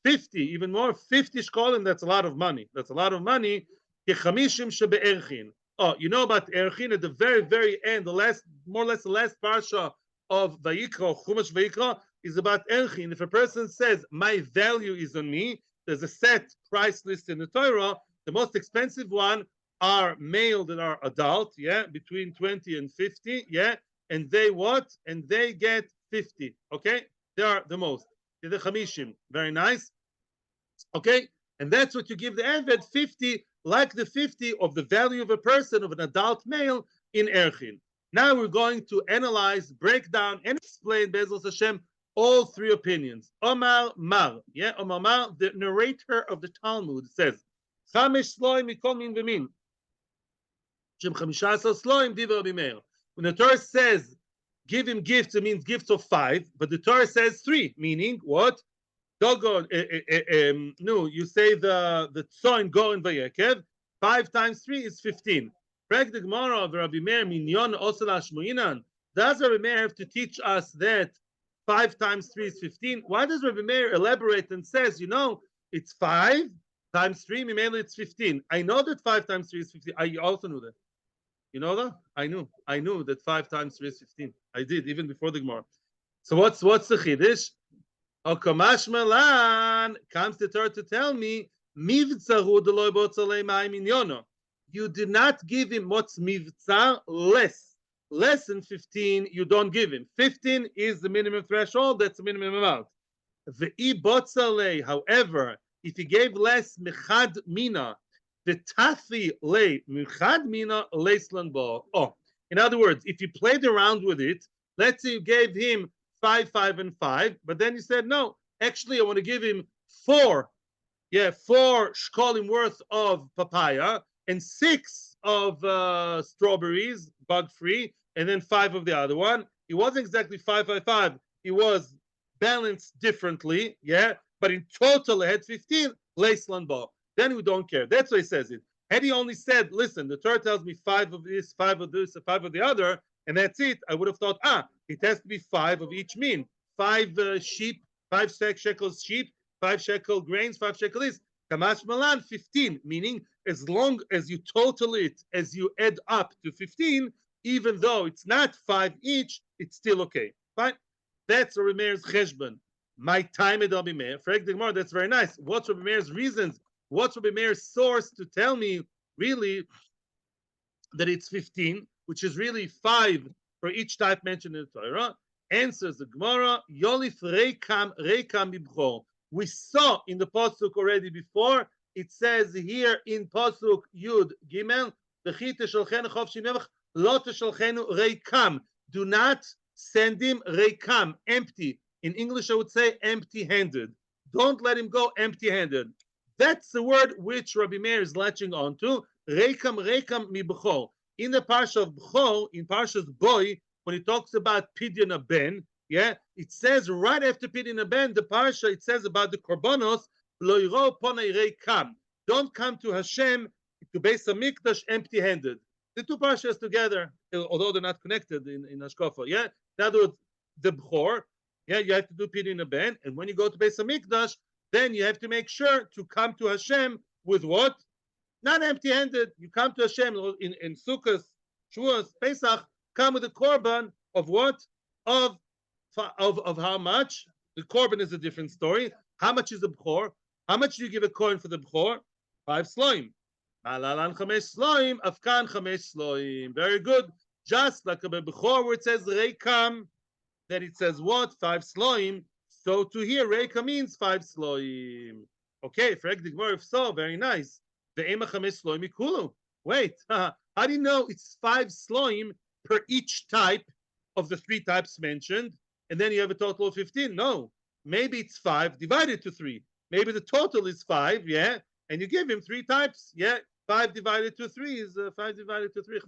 50, even more, 50 shkolim. That's a lot of money. That's a lot of money. Oh, you know about Erchin at the very, very end, the last, more or less the last parsha of Vayikra, Chumash Vayikra, is about Erchin. If a person says, my value is on me, there's a set price list in the Torah. The most expensive one are male that are adult, yeah, between 20 and 50, yeah, and they what? And they get 50, okay? They are the most. They're the Chamishim. Very nice. Okay? And that's what you give the Eved, 50, like the 50 of the value of a person, of an adult male in Erchin. Now we're going to analyze, break down, and explain, Bezos Hashem, all 3 opinions. Omar Mar, yeah, Omar Mar, the narrator of the Talmud, says, Chamesh sloim mikol min v'min. Shem chamishasa sloim divrei Rabbi Meir. When the Torah says, give him gifts, it means gifts of 5, but the Torah says 3, meaning what? Dogon, no, you say the tzoin goren vayekev. 5 times 3 is 15. Does Rabbi Meir have to teach us that 5 times 3 is 15? Why does Rabbi Meir elaborate and says, you know, it's 5 times 3, Mimele it's 15. I know that 5 times 3 is 15. I also knew that. You know that? I knew that 5 times 3 is 15. I did, even before the Gemara. So what's the Chiddush? Kamash Malan comes the Torah to tell me, you did not give him what's mivtzah, less than 15, you don't give him. 15 is the minimum threshold, that's the minimum amount. However, if he gave less mechad mina, the tafi le mechad mina leislan bo. Oh, in other words, if you played around with it, let's say you gave him 5, 5, and 5, but then you said, no, actually I want to give him 4 shkolim worth of papaya and 6 of strawberries, bug-free, and then 5 of the other one. It wasn't exactly 5, 5, 5. It was balanced differently, yeah, but in total it had 15, leislan bo. Then we don't care. That's why he says it. Had he only said, listen, the Torah tells me 5 of this, 5 of this, 5 of the other, and that's it, I would have thought, it has to be 5 of each mean. 5 sheep, 5 shekels sheep, 5 shekel grains, 5 shekel this. Kamash Malan, 15, meaning as long as you total it, as you add up to 15, even though it's not 5 each, it's still okay. Fine? That's Rabbi Meir's cheshbon. My time at Rabbi Meir. For the Gemara, that's very nice. What's Rabbi Meir's reasons? What's Rabbi Meir's source to tell me, really, that it's 15? which is really 5 for each type mentioned in the Torah? Answers the Gemara, Yolif Reikam Mibchor. We saw in the Pasuk already before, it says here in Pasuk Yud Gimel, do not send him Reikam, empty. In English, I would say empty-handed. Don't let him go empty-handed. That's the word which Rabbi Meir is latching onto. Reikam Mibchor. In the Parsha of Bchor, in Parsha's Boy, when it talks about Pidyon Ben, yeah, it says right after Pidyon Ben, the Parsha, it says about the Korbanos, Lo yiro ponei reikam. Don't come to Hashem, to Beis HaMikdash empty-handed. The two Parshas together, although they're not connected in Hashkafa, yeah? In other words, the Bchor, yeah, you have to do Pidyon Ben, and when you go to Beis HaMikdash, then you have to make sure to come to Hashem with what? Not empty-handed. You come to Hashem in Sukkot, Shavuos, Pesach, come with a korban of what? Of how much? The korban is a different story. How much is the bchor? How much do you give a coin for the bchor? 5 sloim. Alalan 5 sloim, afkan 5 sloim. Very good. Just like a bchor where it says reikam, then it says what? 5 sloim. So to here, reikam means 5 sloim. Okay, frag the Gemara, if so, very nice. The ema 5 sloim ikulu. Wait, how do you know it's 5 sloim per each type of the 3 types mentioned, and then you have a total of 15? No, maybe it's 5 divided to 3. Maybe the total is 5, yeah, and you give him 3 types, yeah. 5 divided to 3 is 5 divided to 3.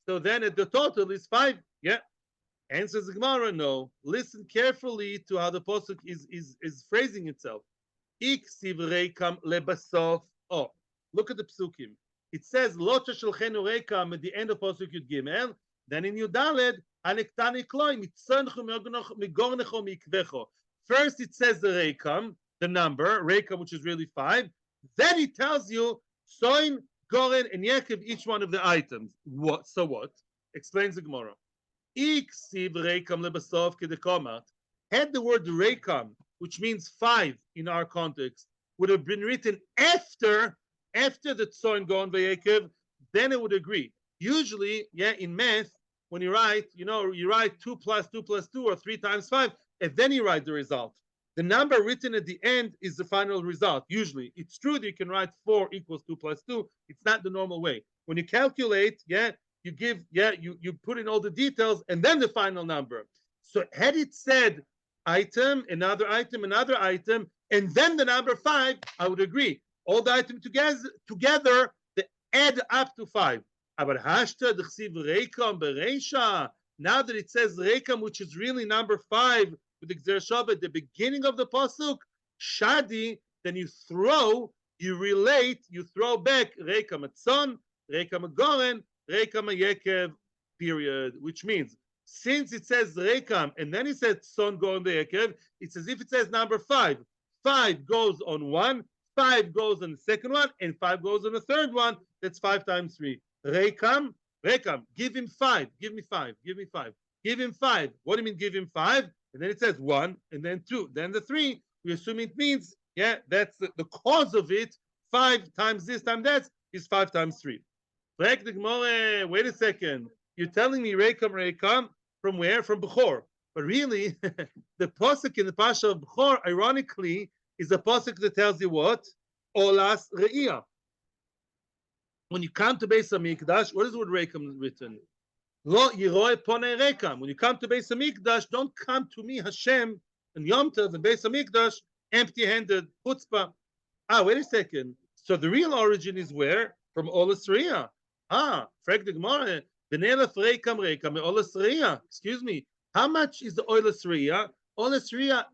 So then the total is 5, yeah. Answers the Gemara, no. Listen carefully to how the pasuk is phrasing itself. Iksiv reikam lebasof. Oh, look at the psukim. It says Lo teshelchenu reikam at the end of pasuk Yud Gimel. Then in Yudaled, Anektani kloim mitzonchu migornecho mikvecho. First it says the reikam, the number reikam, which is really 5. Then it tells you soin, goren, and yekev, each one of the items. What? So what? Explains the Gemara. Iksiv reikam lebasof kedekomat. Had the word reikam, which means 5 in our context, would have been written after the tzoin gon veyekev, then it would agree. Usually, yeah, in math, when you write, you write 2 plus 2 plus 2 or 3 times 5, and then you write the result. The number written at the end is the final result. Usually, it's true that you can write 4 equals 2 plus 2. It's not the normal way. When you calculate, yeah, you put in all the details and then the final number. So had it said item, another item, another item, and then the number 5, I would agree. All the items together, they add up to 5. Aber hashta d'chsiv reikam bereisha. Now that it says reikam, which is really number 5 with the Gzer Shav at the beginning of the pasuk, shadi, then you throw back reikam atzon, reikam agoren, reikam ayekev, period. Which means, since it says reikam and then it says tzon goren veyekev, it's as if it says number 5. 5 goes on 1, 5 goes on the second one, and 5 goes on the third one. That's 5 times 3. Reikam, give him 5, give me 5, give me 5, give him 5. What do you mean give him 5? And then it says 1, and then 2, then the 3. We assume it means, yeah, that's the cause of it. 5 times this times that is 5 times 3. Wait a second. You're telling me reikam, from where? From Bechor. But really, the pasuk in the Pasha of Bechor, ironically, is a pasuk that tells you what? Olas re'iyah. When you come to Beis HaMikdash, what is the word reikam written? Lo yiroe ponei reikam. When you come to Beis HaMikdash, don't come to me, Hashem, and Yom Tov, and Beis HaMikdash, empty-handed, chutzpah. Wait a second. So the real origin is where? From Olas re'iyah. Frag the Gemara, B'nelef reikam Olas re'iyah. Excuse me. How much is the Olas re'iyah? Olas re'iyah,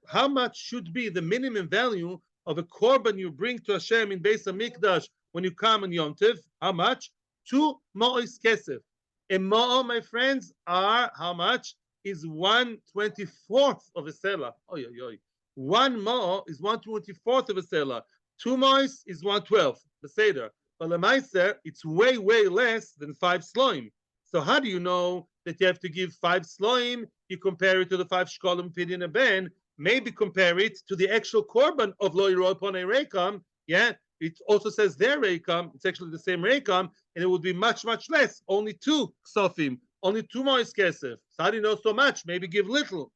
how much should be the minimum value of a korban you bring to Hashem in Beis HaMikdash when you come on Yom Tov? How much? 2 mo'os kesef. A mo'o, my friends, are how much? Is 1/24 of a selah. 1 mo'o is 1/24 of a selah. 2 mo'os is 1/12. The seder. But Lemaiser, it's way, way less than 5 sloim. So how do you know that you have to give 5 sloim? You compare it to the 5 shkolim pidyon ben. Maybe compare it to the actual korban of lo yiroi ponei reikam. Yeah, it also says their Reikam, it's actually the same Reikam, and it would be much, much less. Only 2 Ksofim, only 2 Mois Kesef. So how do you know so much? Maybe give little.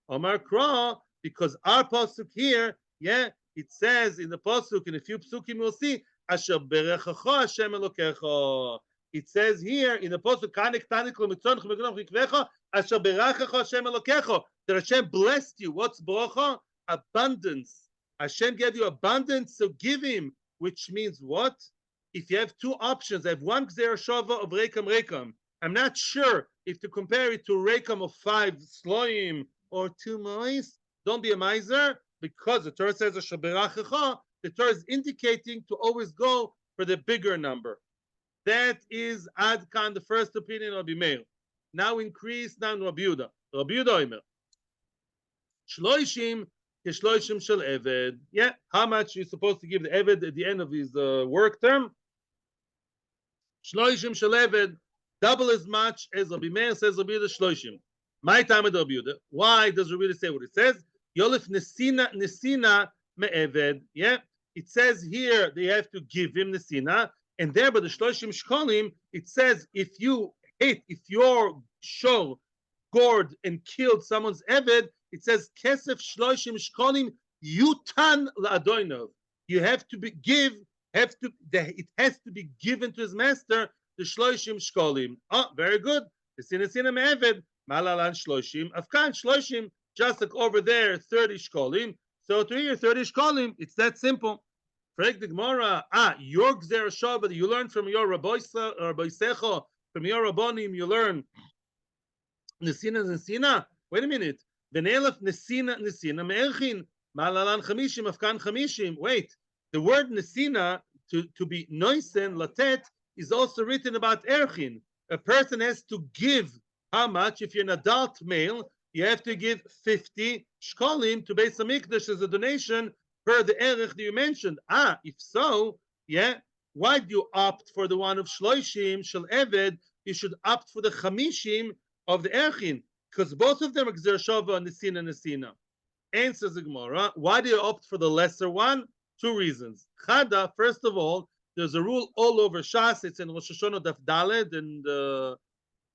Omar Kra, because our Pasuk here, it says in the Pasuk, in a few Psukim we'll see, Asher Berechacha Hashem Elokecha. It says here in the Pasuk, Kanek Tanik Lo Mitzon Chumegnoch Yikvecha, Asher Berechacha Hashem Elokecha. That Hashem blessed you. What's Bracha? Abundance. Hashem gave you abundance, so give him. Which means what? If you have 2 options, I have 1 Gzer Shava of Rekam. I'm not sure if to compare it to Rekam of 5 Sloim or 2 Mois. Don't be a miser, because the Torah says Asher Berechacha. The Torah is indicating to always go for the bigger number. That is Ad Kan, the first opinion of Meir. Now increase down Rabbi Yehuda. Rabbi Yehuda Omer. Shloishim keshloishim shel eved. How much you're supposed to give the eved at the end of his work term? Shloishim shel eved, double as much as Rabbi Meir says. Rabbi Yehuda shloishim. My time at Rabbi Yehuda. Why does Rabbi Yehuda say what it says? Yolif nesina me'eved. It says here they have to give him nesina, and there by the shloishim shkolim it says if your show gored and killed someone's eved, it says kesef shloishim shkolim yutan la'adoinov. You have to it has to be given to his master, the shloishim shkolim. Oh, very good. The nesina me'eved malalan shloishim afkan shloishim, just like over there 30 shkolim. So to hear 30 shkolim, it's that simple. Frag the Gemara, your Gzer Shava that you learn from your Rabboisecha, from your Rabbonim, you learn Nesina. Wait a minute. V'ne'elef Nesina me'erchin malalan chamishim afkan chamishim. Wait, the word Nesina to be noisen latet is also written about erchin. A person has to give how much? If you're an adult male, you have to give 50 shkolim to Beis Hamikdash as a donation per the erech that you mentioned. If so, why do you opt for the one of shloishim shel eved? You should opt for the chamishim of the erchin, because both of them are gzer shava and nesina. Answers the Gemara, why do you opt for the lesser one? 2 reasons. Chada, first of all, there's a rule all over Shas. It's in Rosh Hashanah Daf Daled and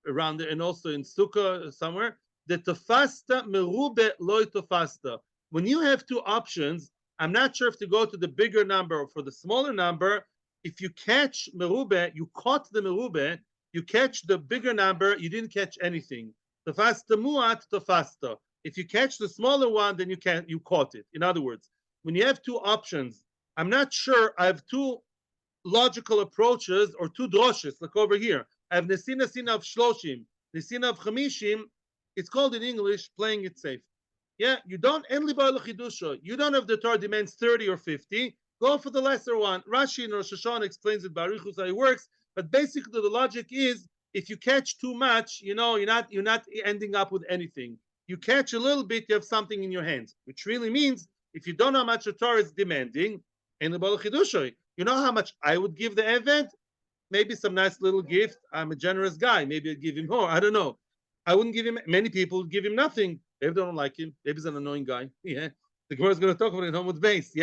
around there, and also in Sukkah somewhere. The tofasta merube loy tofasta. When you have 2 options, I'm not sure if to go to the bigger number or for the smaller number. If you catch merube, you caught the merube. You catch the bigger number, you didn't catch anything. Tofasta muat tofasta. If you catch the smaller one, then you caught it. In other words, when you have 2 options, I'm not sure. I have 2 logical approaches or 2 droshes. Like over here, I have nesina of shloshim, nesina of chamishim. It's called in English playing it safe. You don't have the Torah demands 30 or 50. Go for the lesser one. Rashi in Rosh Hashanah explains it by Arichus how it works. But basically, the logic is if you catch too much, you're not ending up with anything. You catch a little bit, you have something in your hands, which really means if you don't know how much the Torah is demanding, and the Balachidushay, you know how much I would give the event? Maybe some nice little gift. I'm a generous guy. Maybe I'd give him more. I don't know. I wouldn't give him. Many people would give him nothing. Maybe they don't like him. Maybe he's an annoying guy. The Gemara is going to talk about it in Amud base.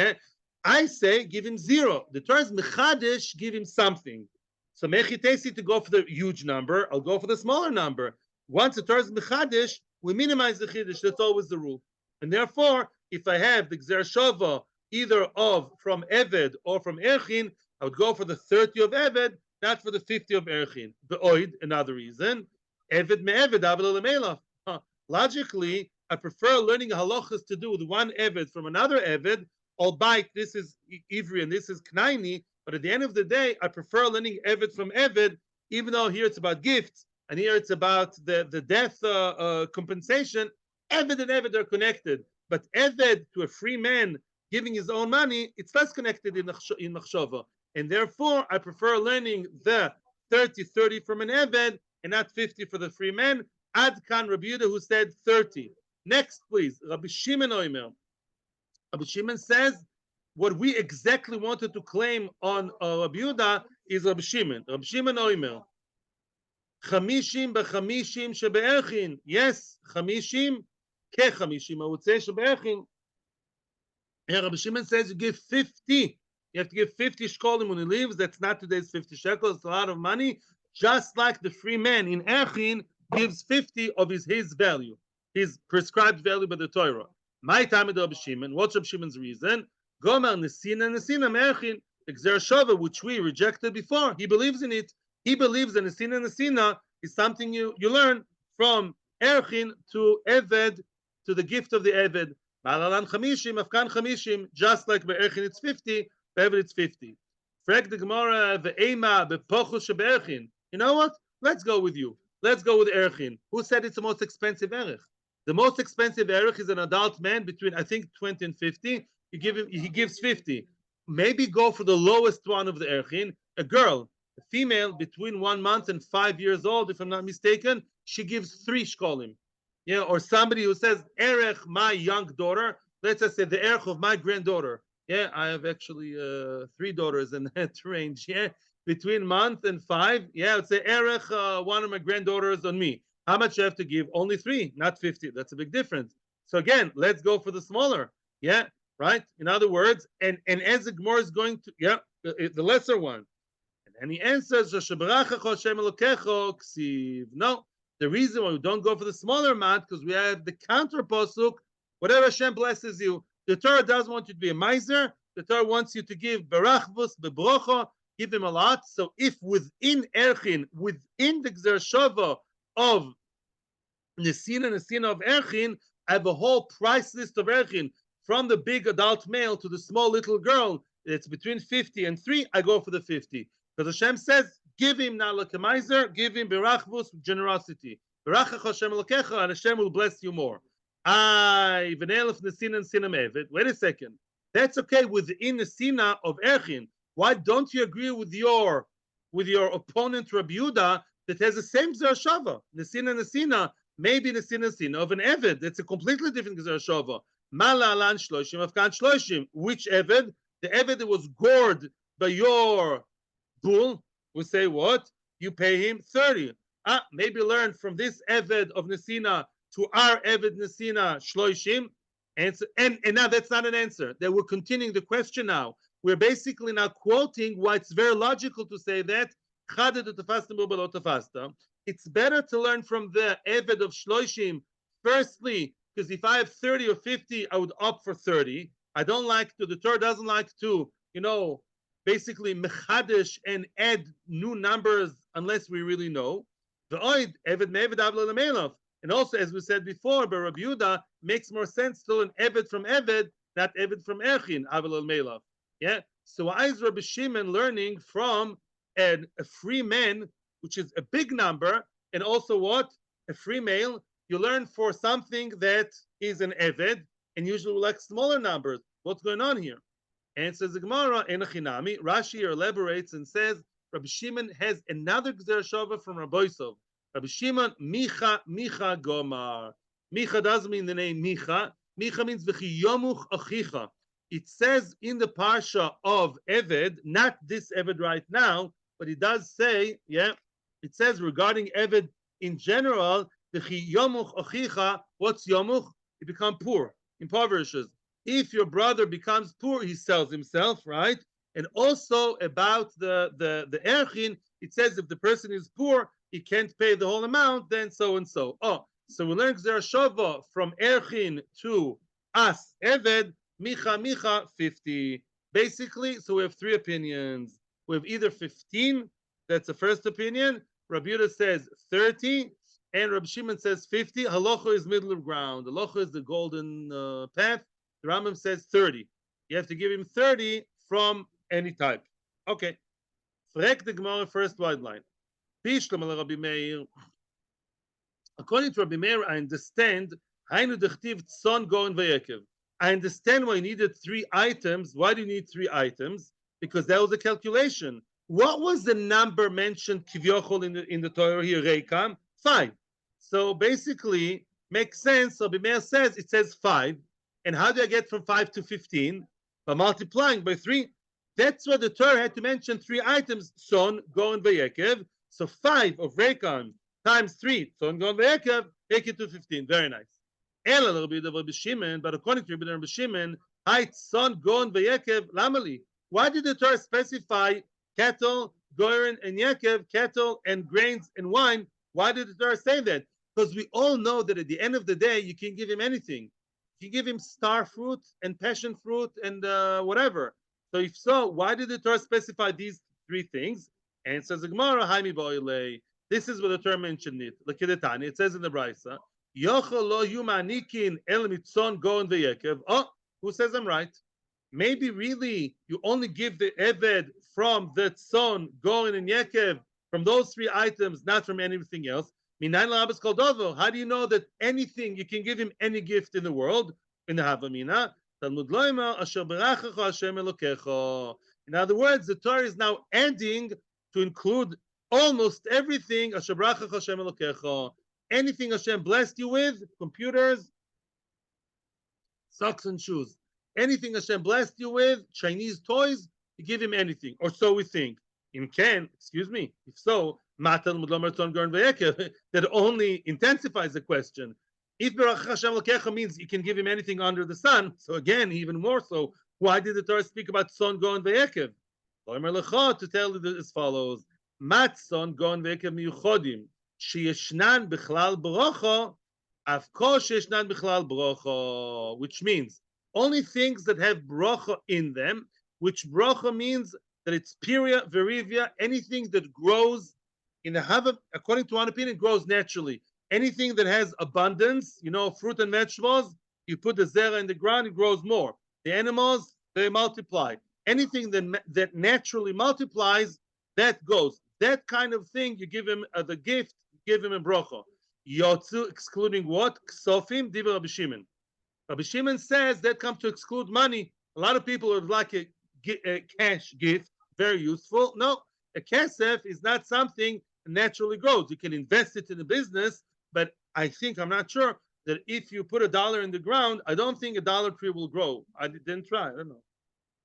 I say give him 0. The Torah is mechadesh, give him something. So mechitesi to go for the huge number. I'll go for the smaller number. Once the Torah is mechadesh, we minimize the chiddush. That's always the rule. And therefore, if I have the gzer shava either from eved or from erchin, I would go for the 30 of eved, not for the 50 of erchin. The oid, another reason. Eved me'eved, avel lemelach. Logically, I prefer learning halachas to do with one eved from another eved, albeit this is ivri and this is knaini, but at the end of the day, I prefer learning eved from eved, even though here it's about gifts, and here it's about the death compensation. Eved and eved are connected, but eved to a free man giving his own money, it's less connected in machshava, and therefore I prefer learning the 30 from an eved and not 50 for the free man. Ad kan Rabbi Yehuda who said 30. Next, please, Rabbi Shimon Oimer. Rabbi Shimon says what we exactly wanted to claim on Rabbi Yehuda is Rabbi Shimon. Rabbi Shimon Oimer. Chamishim b'chamishim shebe'erchin. Yes, chamishim kechamishim. I would say shebe'erchin. Rabbi Shimon says you give 50 You have to give 50 shkolim when he leaves. That's not today's 50 shekels. It's a lot of money. Just like the free man in Erchin gives 50 of his value, his prescribed value by the Torah. My time of Rabbi Shimon. What's Rabbi Shimon's reason? Gomer Nesina Merchin. The Gzer Shava, which we rejected before. He believes in it. He believes that Nesina is something you learn from Erchin to Eved, to the gift of the Eved. Malalan Chamishim, Afkan Chamishim, just like by Erchin it's 50, by Eved it's 50. Frek the Gemara, the Ema, the Pochus Erchin. You know what? Let's go with you. Let's go with Erchin. Who said it's the most expensive Erech? The most expensive Erech is an adult man between, I think, 20 and 50. He gives 50. Maybe go for the lowest one of the Erchin. A girl, a female between 1 month and 5 years old, if I'm not mistaken, she gives 3 shkolim. Yeah, or somebody who says, Erech, my young daughter, let's just say the Erech of my granddaughter. Yeah, I have actually 3 daughters in that range. Yeah, between month and 5. Yeah, I would say Erech, one of my granddaughters on me. How much do you have to give? Only 3, not 50. That's a big difference. So again, let's go for the smaller. Yeah, right? In other words, and as the Gemara is going to, yeah, the lesser one. And he answers, no. The reason why we don't go for the smaller amount, because we have the counter posuk, whatever Hashem blesses you. The Torah doesn't want you to be a miser. The Torah wants you to give berachvus, bebrocha, give him a lot. So if within Erchin, within the Gzer Shava of Nesina of Erchin, I have a whole price list of Erchin, from the big adult male to the small little girl. It's between 50 and 3. I go for the 50. Because Hashem says, give him not like a miser, give him berachvus, generosity. Berachach Hashem Elokecha, and Hashem will bless you more. Wait a second. That's okay within the Sina of Erchin. Why don't you agree with your opponent Rabbi Yehuda that has the same Gzer Shava? Nesina, maybe Nesina of an Eved. That's a completely different Gzer Shava. Malalan Shloshim Afkan Shloshim. Which Eved? The Eved that was gored by your bull. We say what? You pay him 30. Maybe learn from this Eved of Nesina to our Eved Nesina Shloshim. Answer. And now that's not an answer. That we're continuing the question now. We're basically now quoting why it's very logical to say that it's better to learn from the Eved of Shloshim. Firstly, because if I have 30 or 50, I would opt for 30. I don't like to, the Torah doesn't like to, basically mechadesh and add new numbers unless we really know. The oid Eved me'eved avla lemelov. And also, as we said before, by Rabbi Yehuda, makes more sense to an Eved from Eved, not Eved from Erchin, avla lemelov. Yeah. So why is Rabbi Shimon learning from a free man, which is a big number, and also what? A free male. You learn for something that is an Eved, and usually we like smaller numbers. What's going on here? And says the Gemara, Enochinami, Rashi elaborates and says, Rabbi Shimon has another Gzer Shava from Rabbi Yosef. Rabbi Shimon, Micha Gomar. Micha doesn't mean the name Micha. Micha means V'chiyomuch achicha. It says in the Parsha of Eved, not this Eved right now, but it does say, yeah, it says regarding Eved in general, V'chiyomuch achicha, what's Yomuch? He becomes poor, impoverishes. If your brother becomes poor, he sells himself, right? And also about the Erchin, it says if the person is poor, he can't pay the whole amount, then so and so. Oh, so we learn Gzer Shava from Erchin to us, Eved, Micha, 50. Basically, so we have 3 opinions. We have either 15, that's the first opinion. Rabbi Yehuda says 30, and Rabbi Shimon says 50. Halacha is middle of ground. Halacha is the golden path. The Rambam says 30. You have to give him 30 from any type. Okay. Frek the Gemara, first wide line. According to Rabbi Meir, I understand. I understand why you needed 3 items. Why do you need 3 items? Because that was a calculation. What was the number mentioned kivyochol in the Torah here? Reikam 5. So basically, makes sense. So Rabbi Meir says it says 5. And how do I get from 5 to 15? By multiplying by 3. That's why the Torah had to mention 3 items, Son, Gon, Vayekev. So 5 of Rekan times 3, Son, Gon, Vayekev, take it to 15. Very nice. Ela, a little bit of Rabbi Shimon, but according to Rabbi Shimon, height Son, Gon, Vayekev, Lamali. Why did the Torah specify cattle, goren, and yekev, cattle, and grains, and wine? Why did the Torah say that? Because we all know that at the end of the day, you can give him anything. You give him star fruit and passion fruit and whatever. So if so, why did the Torah specify these three things? And it says the Gemara, Haimi Boile. This is what the Torah mentioned it. Like it says in the Brisa, Yochel lo yumanikin el mitzon goen veyekev. Oh, who says I'm right? Maybe really you only give the Eved from the Tzon, Goen, and Yekev, from those three items, not from anything else. How do you know that anything, you can give him any gift in the world? In the Havamina. In other words, the Torah is now adding to include almost everything. Anything Hashem blessed you with, computers, socks and shoes. Anything Hashem blessed you with, Chinese toys, you give him anything, or so we think. If so, that only intensifies the question. If Berach Hashem Lokecha means you can give him anything under the sun, so again, even more so, why did the Torah speak about son, go, and ve'ekev? To tell you as follows: Mat son, go, and ve'ekev miyuchodim, sheyeshnan bichlal brocha, avko sheyeshnan bichlal brocha, which means only things that have brocha in them, which brocha means that it's piria, verivia, anything that grows in the Hava, according to one opinion, grows naturally. Anything that has abundance, fruit and vegetables, you put the zera in the ground, it grows more. The animals, they multiply. Anything that naturally multiplies, that goes. That kind of thing, you give him the gift, you give him a brocha. Yotzu, excluding what? Ksofim, diva Rabbi Shimon. Rabbi Shimon says that comes to exclude money. A lot of people would like a cash gift, very useful. No, a kesef is not something that naturally grows. You can invest it in a business, but I'm not sure that if you put $1 in the ground, I don't think a dollar tree will grow. I didn't try. I don't know.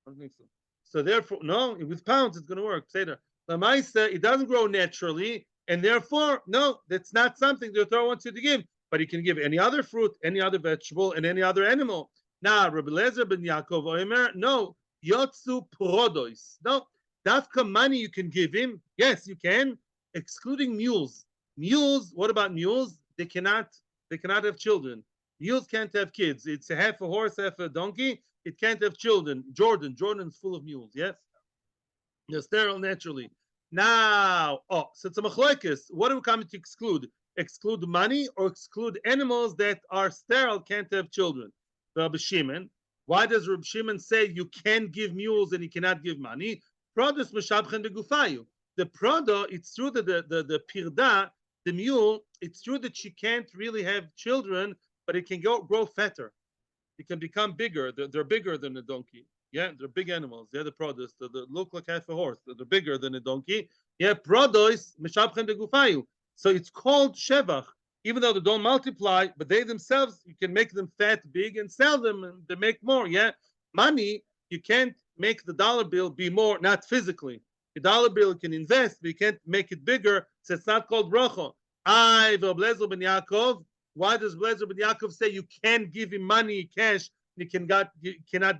I don't think so. So therefore, no, with pounds it's going to work. Seder. Lamaisa, it doesn't grow naturally, and therefore, no, that's not something the Torah wants you to give. But you can give any other fruit, any other vegetable, and any other animal. Now, Rabbi Lezer ben Yaakov Omer, no, Yotzu Prodois. No, Dafka money you can give him. Yes, you can, excluding mules. Mules, what about mules? They cannot have children. Mules can't have kids. It's a half a horse, half a donkey. It can't have children. Jordan's full of mules, yes? They're sterile naturally. Now, so it's a machlokes. What are we coming to exclude? Exclude money or exclude animals that are sterile, can't have children? Rabbi Shimon. Why does Rabbi Shimon say you can give mules and you cannot give money? Produce meshabchen begufayu. The prodo, it's true that the pirda, the mule, it's true that she can't really have children, but it can grow fatter. It can become bigger. They're bigger than a donkey. Yeah, they're big animals. Yeah, the produce, they look like half a horse. They're bigger than a donkey. Yeah, prodois meshabchen begufayu. So it's called shevach, even though they don't multiply, but they themselves, you can make them fat, big, and sell them, and they make more. Yeah, money, you can't make the dollar bill be more, not physically. The dollar bill can invest, but you can't make it bigger, so it's not called bracha. Blezer ben Yaakov. Why does Blezer ben Yaakov say you can give him money, cash, you cannot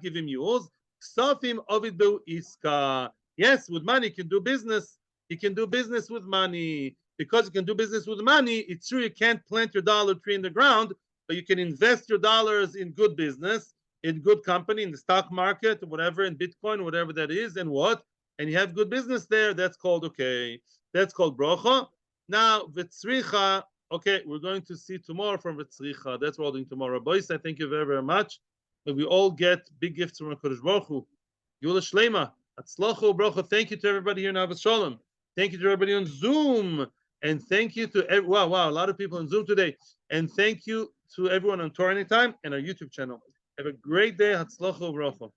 give him mules? Ksofim ovid bu iska. Yes, with money you can do business. You can do business with money. Because you can do business with money, it's true you can't plant your dollar tree in the ground, but you can invest your dollars in good business, in good company, in the stock market, whatever, in Bitcoin, whatever that is, and what? And you have good business there, that's called okay. That's called brocha. Now, Vitzricha, okay, we're going to see tomorrow from Vitzricha. That's what we're doing tomorrow. Boys, I thank you very, very much. And we all get big gifts from HaKadosh Baruch Hu. Yula Shlema, Atzlochu, brocha. Thank you to everybody here in Avos Shalom. Thank you to everybody on Zoom. And thank you to wow, a lot of people on Zoom today. And thank you to everyone on Torah Anytime and our YouTube channel. Have a great day. Hatzlacha u'bracha.